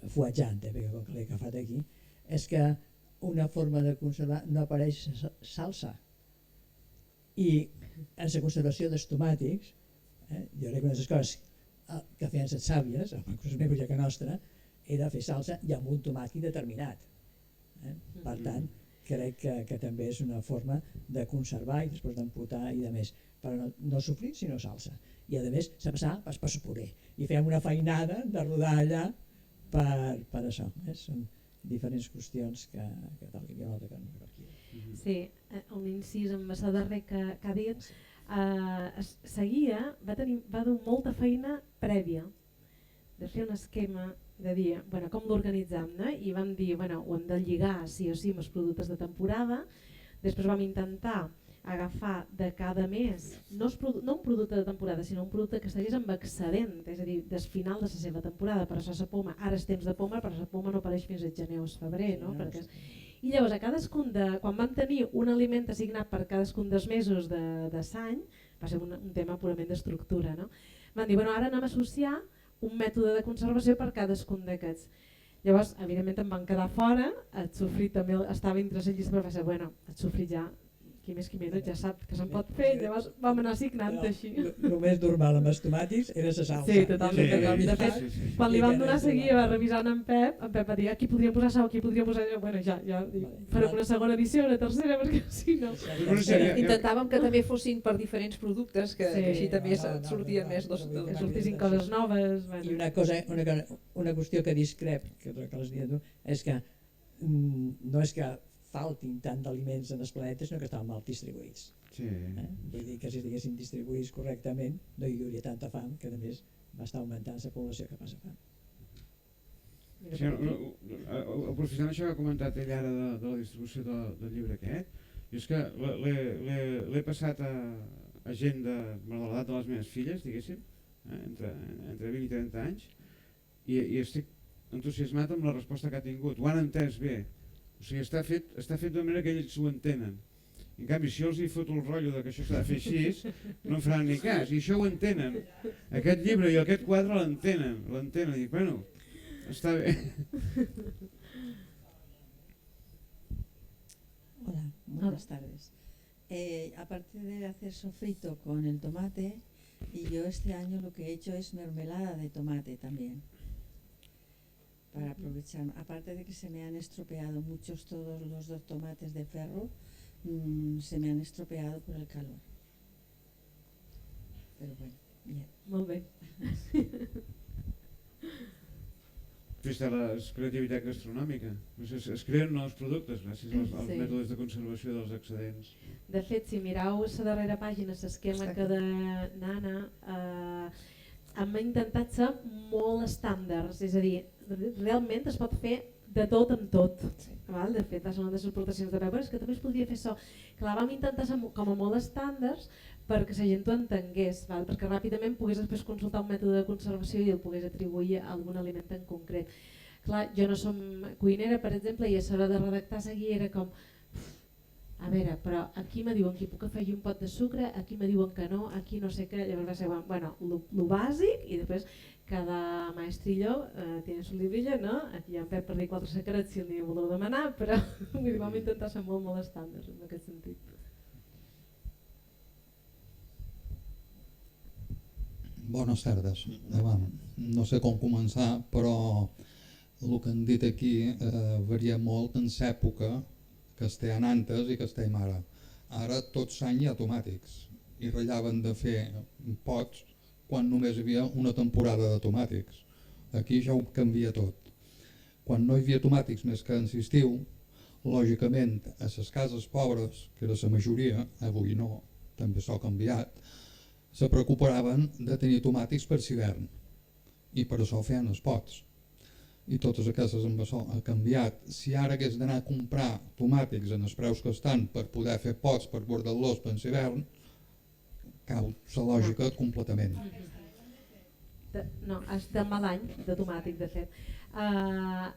S8: fuatjant, perquè com que l'he agafat aquí, és que una forma de conservar no apareix salsa. I en la conservació dels tomàtics, jo crec que una de les coses que feien les sàvies, les meves ja que nostra, era fer salsa i amb un tomàquet determinat. Per tant, crec que també és una forma de conservar i després d'emputar i de més, però no sofrit sinó salsa. I a més s'ha passat per el puré i fèiem una feinada de rodar allà per això. Són diferents qüestions que tal que hi ha una altra que no recordo.
S1: Sí, un incís amb això darrer que ha dit, seguia, va dur molta feina prèvia de fer un esquema de dir com l'organitzam, i vam dir ho hem de lligar sí o sí amb els productes de temporada. Després vam intentar agafar de cada mes, no un producte de temporada, sinó un producte que estigués amb excedent, és a dir, del final de la seva temporada. Per això la poma, ara és temps de poma, però la poma no apareix fins a gener o febrer. I llavors, quan vam tenir un aliment assignat per cadascun dels mesos de l'any, va ser un tema purament d'estructura, vam dir, ara anem a associar un mètode de conservació per cadascun d'aquests. Llavors, evidentment em van quedar fora, el sofrit també estava entre la llista, però va ser, el sofrit ja, qui més qui menys ja sap que se'n pot fer, llavors vam anar assignant així.
S8: El més normal amb els tomàtics era la salsa.
S1: Sí, totalment. De fet, quan li vam donar a seguir, va revisant en Pep va dir, aquí podria posar això, aquí podria posar allò, ja, farem una segona edició, una tercera, perquè si no...
S2: Intentàvem que també fossin per diferents productes, que així també sortien més dos.
S1: Que sortissin coses noves.
S8: I una qüestió que discrep, que l'has dit tu, és que no és que faltin tant d'aliments en els planetes, sinó que estan mal distribuïts. Vull dir que si estiguessin distribuïts correctament no hi hauria tanta fam, que a més va estar augmentant la població que passa fam.
S3: Aprofitant això que ha comentat ell ara de la distribució del llibre aquest, és que l'he passat a gent de l'edat de les meves filles, diguéssim, entre 20 i 30 anys, i estic entusiasmat amb la resposta que ha tingut. Ho han entès bé. O sigui, està fet de manera que ells ho entenen. En canvi, si jo els hi foto el rotllo que això s'ha de fer així, no em faran ni cas. I això ho entenen. Aquest llibre i aquest quadre l'entenen. I dic, està bé.
S9: Hola, buenas tardes. Aparte de hacer sofrito con el tomate, y yo este año lo que he hecho es mermelada de tomate también. Para aprovechar, aparte de que se me han estropeado muchos todos los dos tomates de ferro, se me han estropeado por el calor. Pero bueno, bien.
S1: Molt bé.
S3: Vista la creativitat gastronòmica. Es creen nous productes gràcies als mètodes de conservació dels excedents.
S1: De fet, si mireu la darrera pàgina, l'esquema que de Nana, hem intentat ser molt estàndards, és a dir, realment es pot fer de tot amb tot. Val? De fet, són les exportacions de pebre, que també es podria fer això. Clar, vam intentar ser com a molt estàndards perquè la gent ho entengués, val? Perquè ràpidament pogués després consultar un mètode de conservació i el pogués atribuir a algun aliment en concret. Clar, jo no som cuinera, per exemple, i a l'hora de redactar seguir era com, a veure, però aquí me diuen que puc afegir un pot de sucre, aquí me diuen que no, aquí no sé què, llavors va ser, bueno, lo bàsic, i després cada maestrillo tiene su librillo, no? Aquí hi ha en Pep per dir 4 secrets si el dia voleu demanar, però vam intentar ser molt, molt estàndards en aquest sentit.
S10: Bones tardes. No sé com començar, però el que han dit aquí varia molt en l'època que estem antes i que estem ara. Ara tot l'any hi ha tomàtics i ratllaven de fer pots quan només hi havia una temporada de tomàtics. Aquí ja ho canvia tot. Quan no hi havia tomàtics més que en l'estiu, lògicament a les cases pobres, que era la majoria, avui no, també s'ha canviat, se preocupaven de tenir tomàtics per l'hivern i per això feien els pots. I totes aquestes amb això ha canviat. Si ara hagués d'anar a comprar tomàtics en els preus que estan per poder fer pots per guardar-los per l'hivern, cau la lògica completament.
S1: No, és del mal any de tomàtic, de fet. La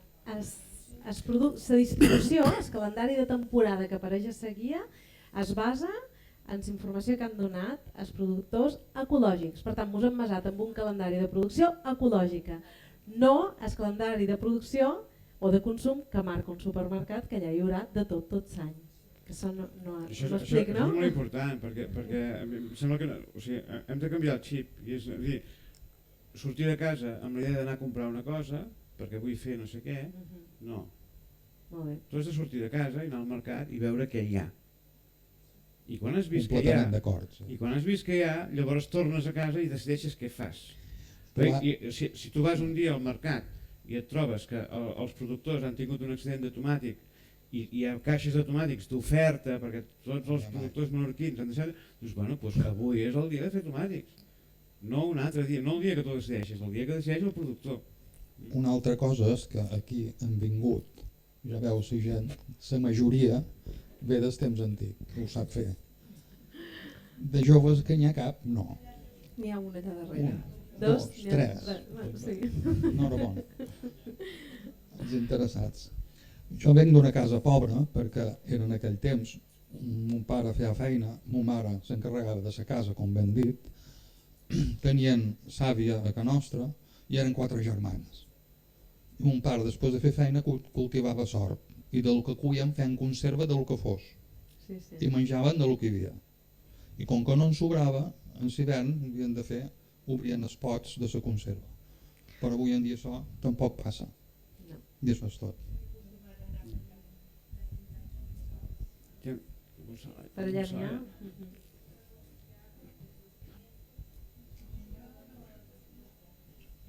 S1: distribució, el calendari de temporada que apareix a la guia, es basa en la informació que han donat els productors ecològics. Per tant, ens hem basat en un calendari de producció ecològica, no el calendari de producció o de consum que marca un supermercat, que allà hi haurà de tot l'any. Això
S3: és molt important, perquè em sembla que hem de canviar el xip. És a dir, sortir de casa amb la idea d'anar a comprar una cosa, perquè vull fer no sé què, no. Tu has de sortir de casa i anar al mercat i veure què hi ha. I quan has vist que hi ha, llavors tornes a casa i decideixes què fas. Si tu vas un dia al mercat i et trobes que els productors han tingut un accident de tomàtic i hi ha caixes de tomàtics d'oferta perquè tots els productors menorquins han deixat, dius, bueno, doncs avui és el dia de fer tomàtics, no un altre dia, no el dia que tu decideixes, el dia que decideix el productor.
S10: Una altra cosa és que aquí han vingut, ja veus la gent, la majoria ve dels temps antics, ho sap fer. De joves que n'hi ha cap, no.
S1: N'hi ha una allà darrere.
S10: Dos, tres. Enhorabona. Els interessats. Jo venc d'una casa pobra perquè era en aquell temps, mon pare feia feina, mon mare s'encarregava de la casa, com ben dit, tenien sàvia a casa nostra i eren 4 germanes. I mon pare, després de fer feina, cultivava sort i del que cuien feien conserva del que fos. I menjaven del que hi havia. I com que no en sobrava, en l'hivern havien de fer, obrien els pots de la conserva. Però avui en dia això tampoc passa. I això és tot.
S1: Per allà n'hi ha?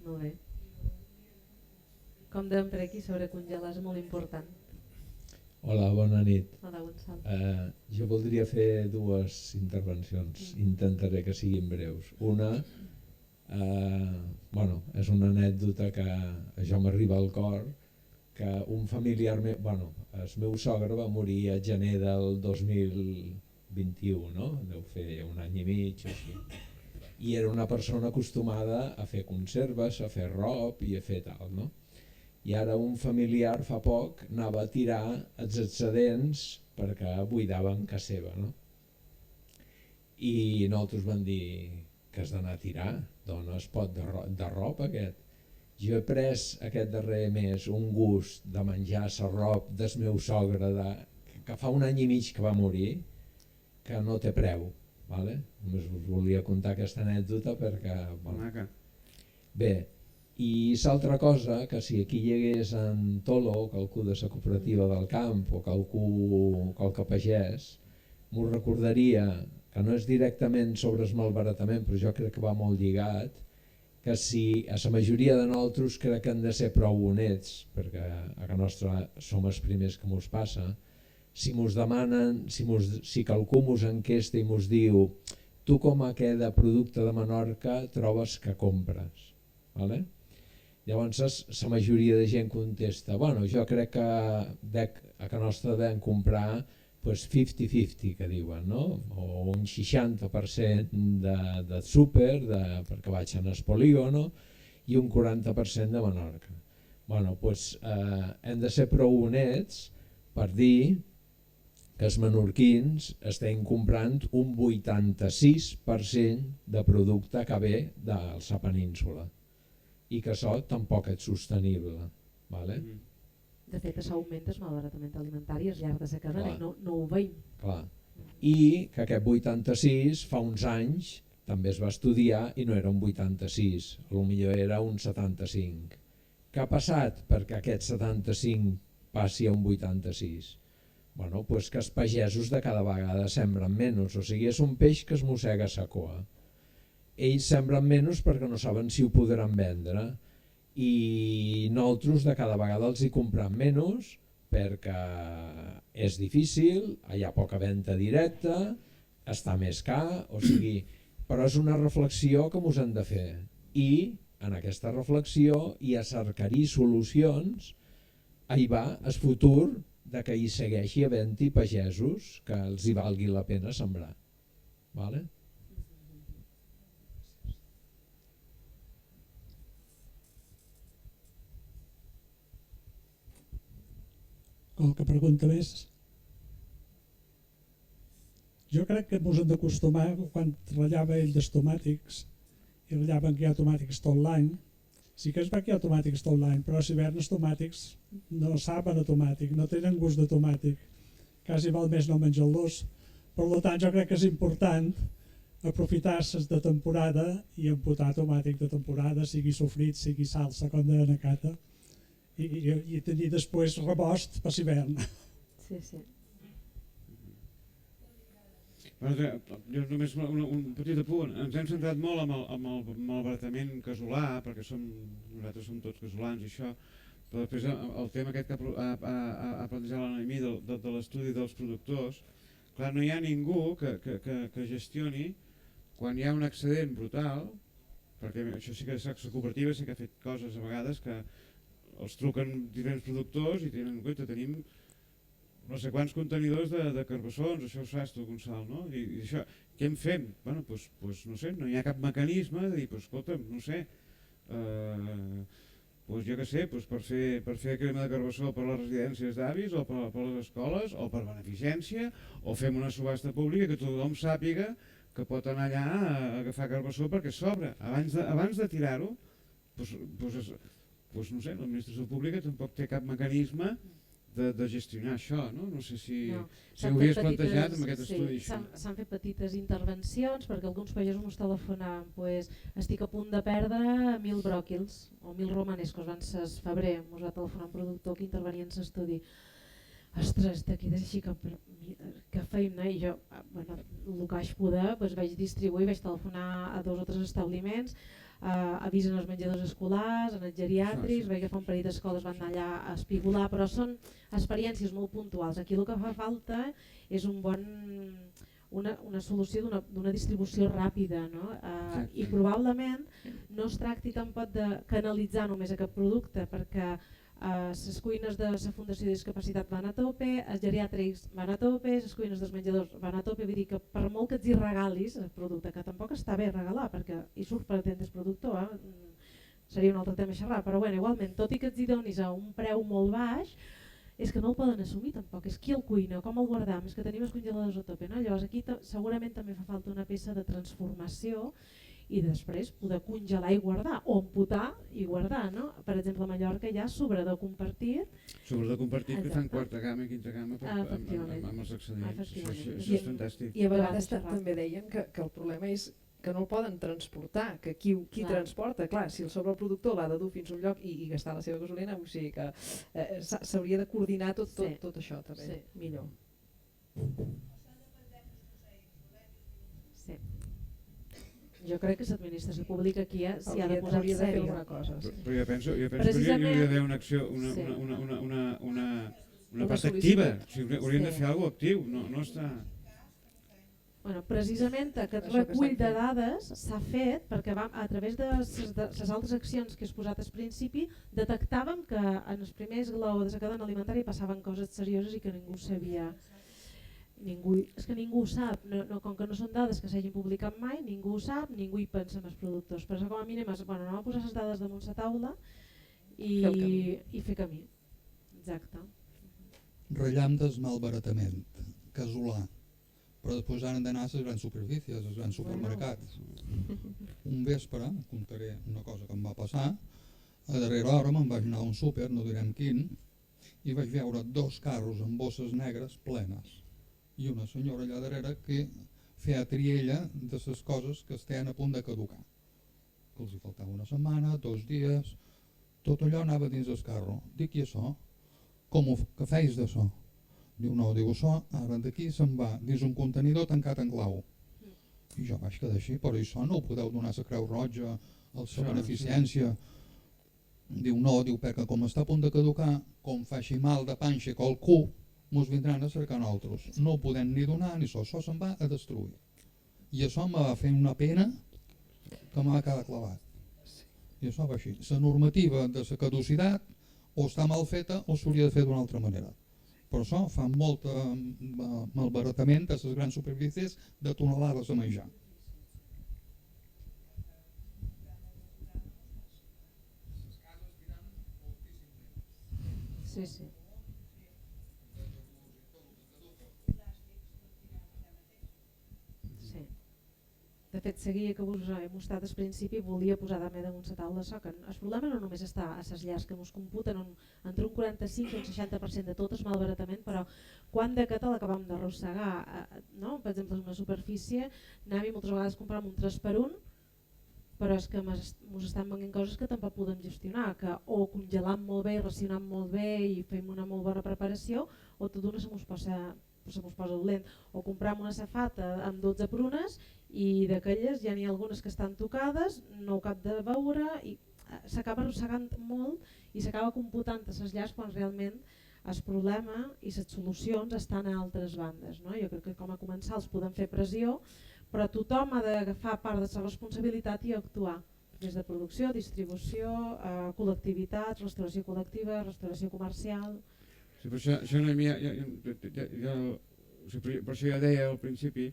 S1: Molt bé. Com dèiem per aquí, sobrecongelar és molt important.
S11: Hola, bona nit.
S1: Hola, Gonçalo.
S11: Jo voldria fer 2 intervencions, intentaré que siguin breus. Una, és una anècdota que jo m'arriba al cor, que un familiar meu, el meu sogre va morir a gener del 2021, no? Deu fer un any i mig o així. I era una persona acostumada a fer conserves, a fer rop i a fer tal, no? I ara un familiar fa poc anava a tirar els excedents perquè buidaven casa seva, no? I nosaltres vam dir que has d'anar a tirar, dona el pot de rop aquest. Jo he pres aquest darrer mes un gust de menjar la rop del meu sogre que fa un any i mig que va morir, que no té preu. Només us volia contar aquesta anècdota perquè... Bé, i l'altra cosa, que si aquí hi hagués en Tolo, qualcú de la cooperativa del camp o qualque pagès, m'ho recordaria, que no és directament sobre el malbaratament, però jo crec que va molt lligat, que si a la majoria de nosaltres crec que han de ser prou honets, perquè a casa nostra som els primers que mos passa, si mos demanen, si qualcú mos enquesta i mos diu tu com a què de producte de Menorca trobes que compres, Llavors la majoria de gent contesta, bueno, jo crec que a Can Nostra devem comprar pues 50-50 que diuen, no? O un 60% de súper, perquè vaig anar al polígono, i un 40% de Menorca. Bueno, pues, hem de ser prou honets per dir que els menorquins estem comprant un 86% de producte que ve de la península i que això tampoc és sostenible. Vale?
S1: De fet, això augmenta el malbaratament alimentari al llarg de la cadena i no ho veiem.
S11: Clar. I que aquest 86 fa uns anys també es va estudiar i no era un 86, potser era un 75. Què ha passat perquè aquest 75 passi a un 86? Bueno, pues que els pagesos de cada vegada sembren menys, o sigui, és un peix que es mossega sa cua. Ells sembren menys perquè no saben si ho podran vendre, i nosaltres de cada vegada els hi comprem menys perquè és difícil, hi ha poca venda directa, està més car, o sigui, però és una reflexió que ens hem de fer i en aquesta reflexió i a cercar-hi solucions hi va el futur de que hi segueixi havent-hi pagesos que els hi valgui la pena sembrar. Vale?
S4: Qualque pregunta més? Jo crec que ens hem d'acostumar, quan ratllava ell dels tomàtics, i rallaven que hi ha tomàtics tot l'any, sí que es va que hi ha tomàtics tot l'any, però a l'hivern els tomàtics no saben a tomàtic, no tenen gust de tomàtic, quasi val més no menjar-los. Per tant, jo crec que és important aprofitar-se de temporada i emputar tomàtic de temporada, sigui sofrit, sigui salsa, com de nacata, i tenir després rebost per l'hivern.
S1: Sí, sí.
S3: Jo només un petit apunt. Ens hem centrat molt amb el malbaratament casolà, perquè nosaltres som tots casolans i això, però després el tema aquest que ha plantejat la Noemí de l'estudi dels productors, clar, no hi ha ningú que gestioni quan hi ha un excedent brutal, perquè això sí que la cooperativa sí que ha fet coses a vegades que els truquen diferents productors i tenen en compte, tenim no sé quants contenidors de carbassons, això ho saps tu, Gonçal, no? I això, què en fem? Bueno, doncs no sé, no hi ha cap mecanisme de dir, escolta'm, no sé, jo què sé, per fer crema de carbassó per les residències d'avis o per les escoles o per beneficència, o fem una subhasta pública que tothom sàpiga que pot anar allà a agafar carbassó perquè sobra. Abans de tirar-ho, doncs no sé, l'administració pública tampoc té cap mecanisme de gestionar això, no? No sé si ho havies plantejat amb aquest estudi.
S1: S'han fet petites intervencions perquè alguns pagesos ens telefonaven, estic a punt de perdre 1.000 bròquils o 1.000 romanescos, van ser el febrer, ens va telefonar un productor que intervenia en l'estudi. Ostres, d'aquí d'així que feim, i jo, el que vaig poder, vaig distribuir, vaig telefonar a 2 o 3 establiments, avisen els menjadors escolars, en els geriàtrics, vaig agafar un parell d'escoles, van anar allà a espigolar, però són experiències molt puntuals. Aquí el que fa falta és una solució d'una distribució ràpida, no? I probablement no es tracti tampoc de canalitzar només aquest producte, perquè les cuines de la Fundació de Discapacitat van a tope, els geriàtrics van a tope, les cuines dels menjadors van a tope, vull dir que per molt que ets hi regalis el producte, que tampoc està bé regalar perquè hi surt per atendre el productor, seria un altre tema a xerrar, però igualment, tot i que ets hi donis a un preu molt baix, és que no el poden assumir tampoc, és qui el cuina, com el guardam, és que tenim els congeladors a tope, no? Llavors aquí segurament també fa falta una peça de transformació i després poder congelar i guardar, o amputar i guardar, no? Per exemple, a Mallorca hi ha sobrador compartit.
S3: Sobrador compartit que fan quarta gamma i quinta gamma amb els excedents, això és fantàstic.
S2: I a vegades també deien que el problema és que no el poden transportar, que qui transporta, clar, si el sobreproductor l'ha de dur fins a un lloc i gastar la seva gasolina, o sigui que s'hauria de coordinar tot això també, millor.
S1: Sí. Jo crec que l'administració pública aquí s'hi ha de posar en sèrio.
S3: Però jo penso que hi hauria d'haver una acció, una part activa, hauríem de fer alguna cosa actiu, no està...
S1: Bueno, precisament aquest
S2: Això que
S1: recull
S2: estan
S1: de
S2: fent.
S1: dades s'ha fet perquè a través de les altres accions que he exposat al principi detectàvem que en els primers glaons de la cadena alimentària passaven coses serioses i que ningú sabia. És que ningú ho sap, com que no són dades que s'hagin publicat mai, ningú ho sap, ningú hi pensa en els productors. Per això com a mínim anem a posar les dades damunt la taula i fer camí. Exacte.
S10: Rellam del malbaratament, casolà, però després han d'anar a les grans superfícies, als grans supermercats. Un vespre, contaré una cosa que em va passar, a darrera hora me'n vaig anar a un súper, no direm quin, i vaig veure 2 carros amb bosses negres plenes i una senyora allà darrere que feia triella de les coses que estaven a punt de caducar, que els hi faltava una setmana, 2 dies, tot allò anava dins el carro. Dic, i això? Com que feis d'això? Diu, no, diu, això ara d'aquí se'n va dins un contenidor tancat en clau. I jo vaig quedar així, però això no ho podeu donar a la Creu Roja, a la beneficència. Diu, no, diu, perquè com està a punt de caducar, com faci mal de panxa que el cul, mos vindran a cercar nosaltres. No ho podem ni donar ni això se'n va a destruir. I això em va fer una pena que m'ha quedat clavat. I això va així. La normativa de la caducitat o està mal feta o s'hauria de fer d'una altra manera. Per això fa molt malbaratament a les grans superfícies de tonelades de menjar.
S1: Sí, sí. Sí. De fet, seguia que us he mostrat al principi, volia posar també damunt la taula això, que el problema no només està a les llars que ens computen entre un 45 i un 60% de tot el malbaratament, però quan de català l'acabam d'arrossegar, no? Per exemple, en una superfície anàvem moltes vegades a comprar un 3x1, però és que ens estan venint coses que tampoc podem gestionar, que o congelam molt bé i racionam molt bé i fem una molt bona preparació, o tot d'una se mos posa dolent, o compram una safata amb 12 prunes i d'aquelles ja n'hi ha algunes que estan tocades, no ho cap de veure, i s'acaba arrossegant molt i s'acaba computant a les llars quan realment el problema i les solucions estan a altres bandes. No? Jo crec que com a comensals podem fer pressió, però tothom ha d'agafar part de la responsabilitat i actuar des de producció, distribució, col·lectivitat, restauració col·lectiva, restauració comercial.
S3: Sí, per això per això jo deia al principi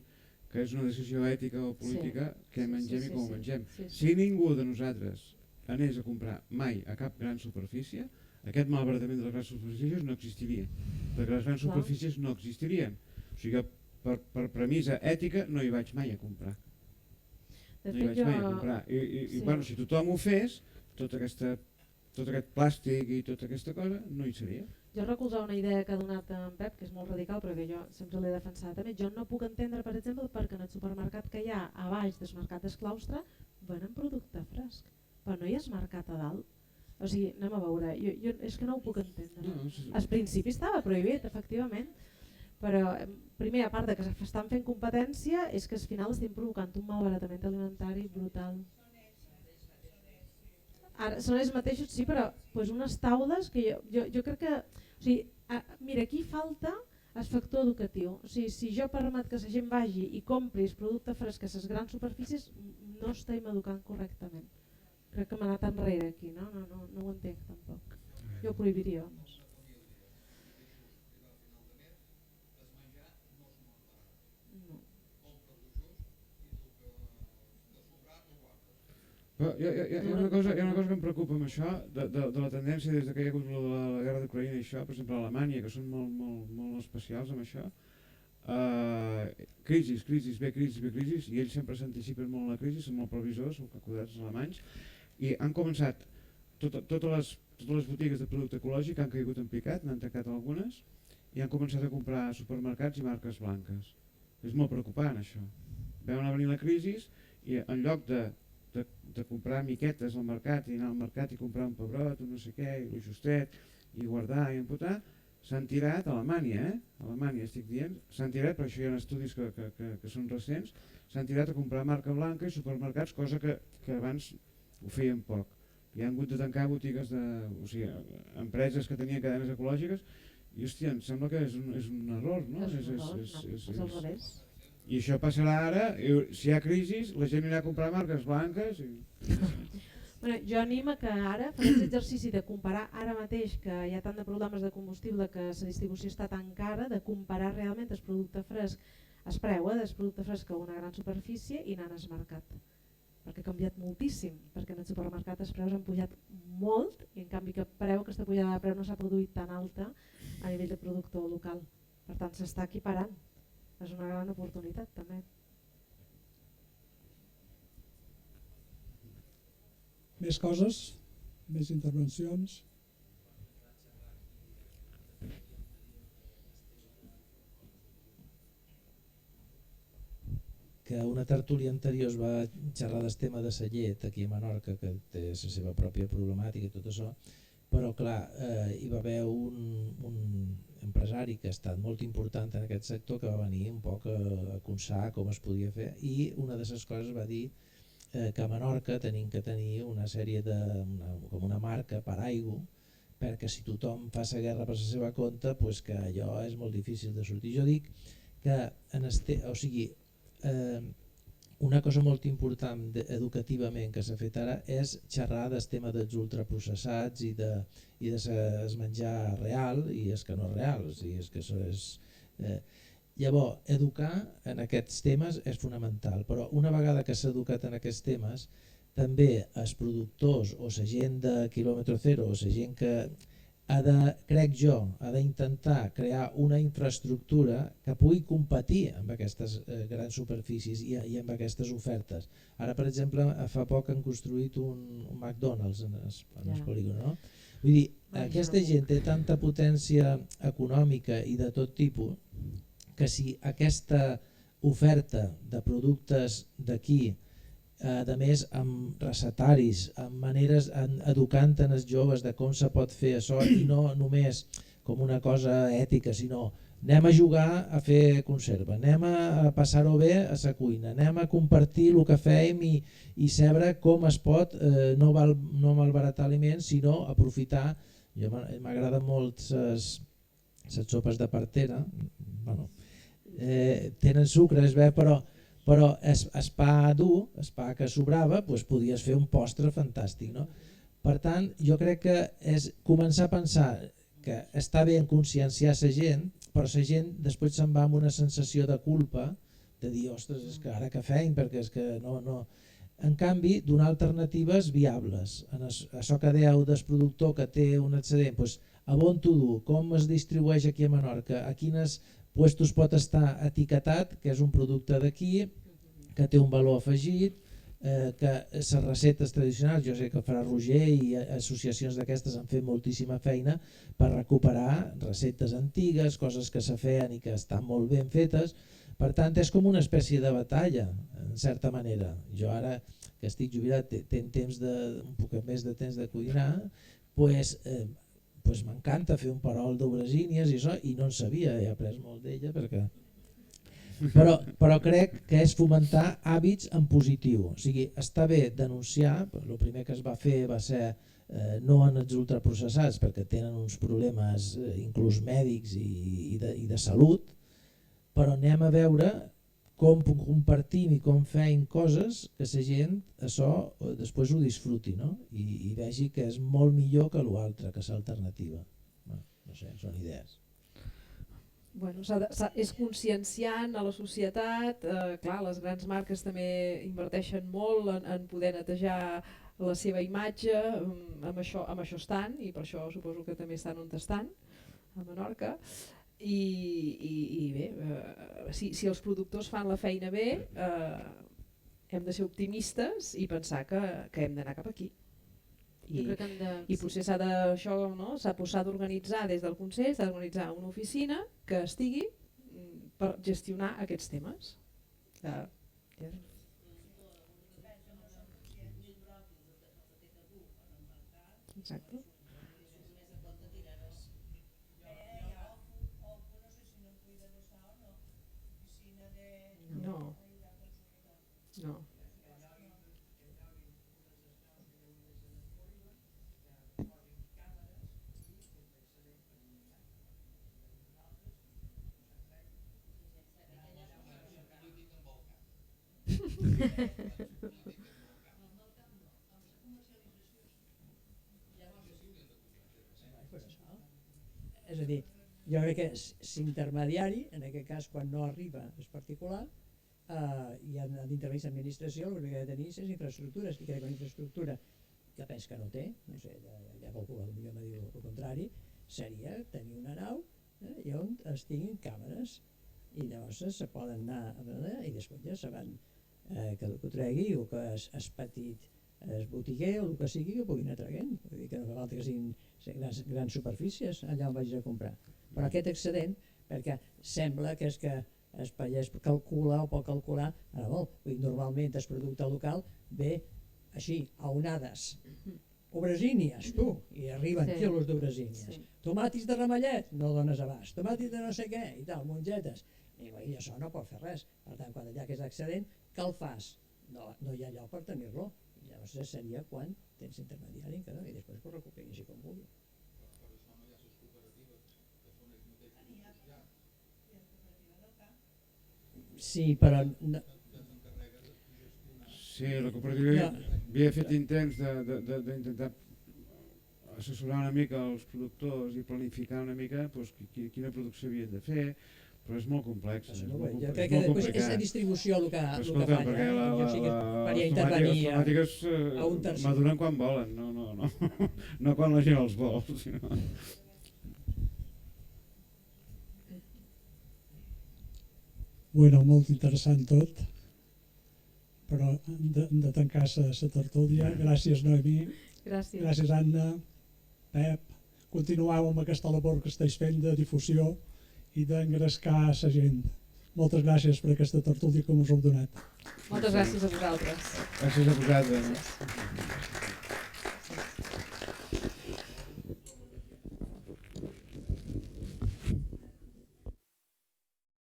S3: que és una decisió ètica o política què mengem i com ho mengem. Si ningú de nosaltres anés a comprar mai a cap gran superfície, aquest malbaratament de les grans superfícies no existiria, perquè les grans superfícies no existirien. O sigui que per premissa ètica no hi vaig mai a comprar. No hi vaig mai a comprar. I bueno, si tothom ho fes, tot aquest plàstic i tota aquesta cosa no hi seria.
S1: Jo recolzava una idea que ha donat en Pep, que és molt radical, però que jo sempre l'he defensat també. Jo no puc entendre, per exemple, perquè en el supermercat que hi ha a baix del mercat del claustre venen producte fresc, però no hi ha mercat a dalt. O sigui, anem a veure, jo és que no ho puc entendre. Al principi estava prohibit, efectivament, però primer, a part de que s'estan fent competència, és que al final estem provocant un malbaratament alimentari brutal. Ara, són ells mateixos, sí, però unes taules que jo crec que... O sigui, mira, aquí falta el factor educatiu. O sigui, si jo permet que la gent vagi i compri el producte fresc a les grans superfícies, no estem educant correctament. Crec que m'ha anat enrere aquí, no ho entenc tampoc. Jo ho prohibiria, vamos.
S3: Hi ha una cosa que em preocupa amb això, de la tendència des que hi ha hagut la guerra d'Ucraïna i això, per exemple a Alemanya, que són molt especials amb això, crisis, i ells sempre s'anticipen molt a la crisi, són molt previsors, són calculadors alemanys, i han començat, totes les botigues de producte ecològic han caigut en picat, n'han tancat algunes, i han començat a comprar supermercats i marques blanques. És molt preocupant això. Veuen a venir la crisi i en lloc de comprar miquetes al mercat i anar al mercat i comprar un pebrot, un no sé què, i el justet, i guardar i empotar, s'han tirat a Alemanya, Alemanya estic dient, s'han tirat, per això hi ha estudis que són recents, s'han tirat a comprar marca blanca i supermercats, cosa que abans ho feien poc. I han hagut de tancar botigues, o sigui, empreses que tenien cadenes ecològiques, i hòstia, em sembla que és un error, no?
S1: És al revés.
S3: I això passarà ara, si hi ha crisi, la gent anirà a comprar marques blanques.
S1: Bueno, jo animo que ara farem l'exercici de comparar ara mateix, que hi ha tant de problemes de combustible, que la distribució està tan cara, de comparar realment el producte fresc, el preu del producte fresc a una gran superfície i anar al mercat. Perquè ha canviat moltíssim, perquè en el supermercat els preus han pujat molt i en canvi aquesta pujada de preu no s'ha produït tan alta a nivell de productor local. Per tant, s'està equiparant. És una gran oportunitat també.
S4: Més coses? Més intervencions?
S5: Que una tertúlia anterior es va xerrar del tema de la llet aquí a Menorca, que té la seva pròpia problemàtica i tot això, però clar, hi va haver un empresari que ha estat molt important en aquest sector que va venir un poc a consar com es podia fer, i una de les coses va dir que a Menorca tenim que tenir una sèrie com una marca per aigua, perquè si tothom fa la guerra per la seva compte, pues que allò és molt difícil de sortir. Jo dic que una cosa molt important educativament que s'ha fet ara és xerrar del tema dels ultraprocessats i de menjar real i el que no és real. Llavors, educar en aquests temes és fonamental, però una vegada que s'ha educat en aquests temes, també els productors o la gent de quilòmetre zero o la gent que crec jo, ha d'intentar crear una infraestructura que pugui competir amb aquestes grans superfícies i amb aquestes ofertes. Ara, per exemple, fa poc han construït un McDonald's en el polígon, no? Vull dir, aquesta gent té tanta potència econòmica i de tot tipus que si aquesta oferta de productes d'aquí, a més amb recetaris, amb maneres, educant en els joves de com se pot fer això i no només com una cosa ètica, sinó anem a jugar a fer conserva, anem a passar-ho bé a la cuina, anem a compartir el que fem i saber com es pot no malbaratar aliments, sinó aprofitar. M'agraden molt les sopes de partera, tenen sucre, és bé, però el pa dur, el pa que sobrava, podies fer un postre fantàstic. Per tant, jo crec que és començar a pensar que està bé en conscienciar la gent, però la gent després se'n va amb una sensació de culpa, de dir, ostres, és que ara què feim, perquè és que no... En canvi, donar alternatives viables. Això que dèieu del productor que té un excedent, a on t'ho du, com es distribueix aquí a Menorca, a quines puestos pot estar etiquetat, que és un producte d'aquí, que té un valor afegit, que les receptes tradicionals, jo sé que Fra Roger i associacions d'aquestes han fet moltíssima feina per recuperar receptes antigues, coses que se feien i que estan molt ben fetes. Per tant, és com una espècie de batalla, en certa manera. Jo ara, que estic jubilat, tinc un poc més de temps de cuinar, m'encanta fer un perol d'aubergínies i no en sabia, he après molt d'ella, però crec que és fomentar hàbits en positiu. O sigui, està bé denunciar, el primer que es va fer va ser no en els ultraprocessats, perquè tenen uns problemes inclús mèdics i de salut, però anem a veure com compartim i com fem coses que la gent això després ho disfruti, no? I vegi que és molt millor que l'altre, que l'alternativa. No sé, són idees.
S2: Bueno, és conscienciant a la societat, clar, les grans marques també inverteixen molt en poder netejar la seva imatge, amb això estan, i per això suposo que també estan on estan, a Menorca. I bé, si els productors fan la feina bé, hem de ser optimistes i pensar que hem d'anar cap aquí. I potser s'ha d'organitzar des del Consell, s'ha d'organitzar una oficina que estigui per gestionar aquests temes. Exacte. No.
S8: És a dir, jo crec que s'intermediari, en aquest cas quan no arriba és particular, i han d'intervenir l'administració, l'únic que ha de tenir és infraestructures, i crec que una infraestructura que penso que no té, no sé, ja qualcú potser me diu el contrari, seria tenir una nau i on es tinguin càmeres i llavors se poden anar i després ja se van que ho tregui o que és petit es botiguer o el que sigui que puguin anar traient, vull dir que no fa falta que siguin grans superfícies allà on vagis a comprar, però aquest excedent perquè sembla que és que el pagès calcula o pot calcular normalment el producte local ve així, a onades obresínies, tu, i arriben quilos d'obresínies, tomàtics de ramellet, no dones abast, tomàtics de no sé què i tal, mongetes, i això no pot fer res, per tant quan hi ha aquest excedent, què el fas? No hi ha lloc per tenir-lo, i llavors seria quan tens intermediari i després ho recuperis així com vulgui. Sí, però...
S3: Sí, la cooperativa havia fet intents d'intentar assessorar una mica els productors i planificar una mica quina producció havien de fer, però és molt complex.
S8: Jo crec que és la distribució el que fan. Jo sí que faria intervenir
S3: a un tercer. Maduren quan volen, no quan la gent els vol.
S4: Bueno, molt interessant tot, però hem de tancar la tertúlia. Gràcies, Noemí. Gràcies, Anna, Pep. Continueu amb aquesta labor que esteu fent de difusió i d'engrescar la gent. Moltes gràcies per aquesta tertúlia que us heu donat.
S2: Moltes gràcies a vosaltres.
S3: Gràcies a vosaltres.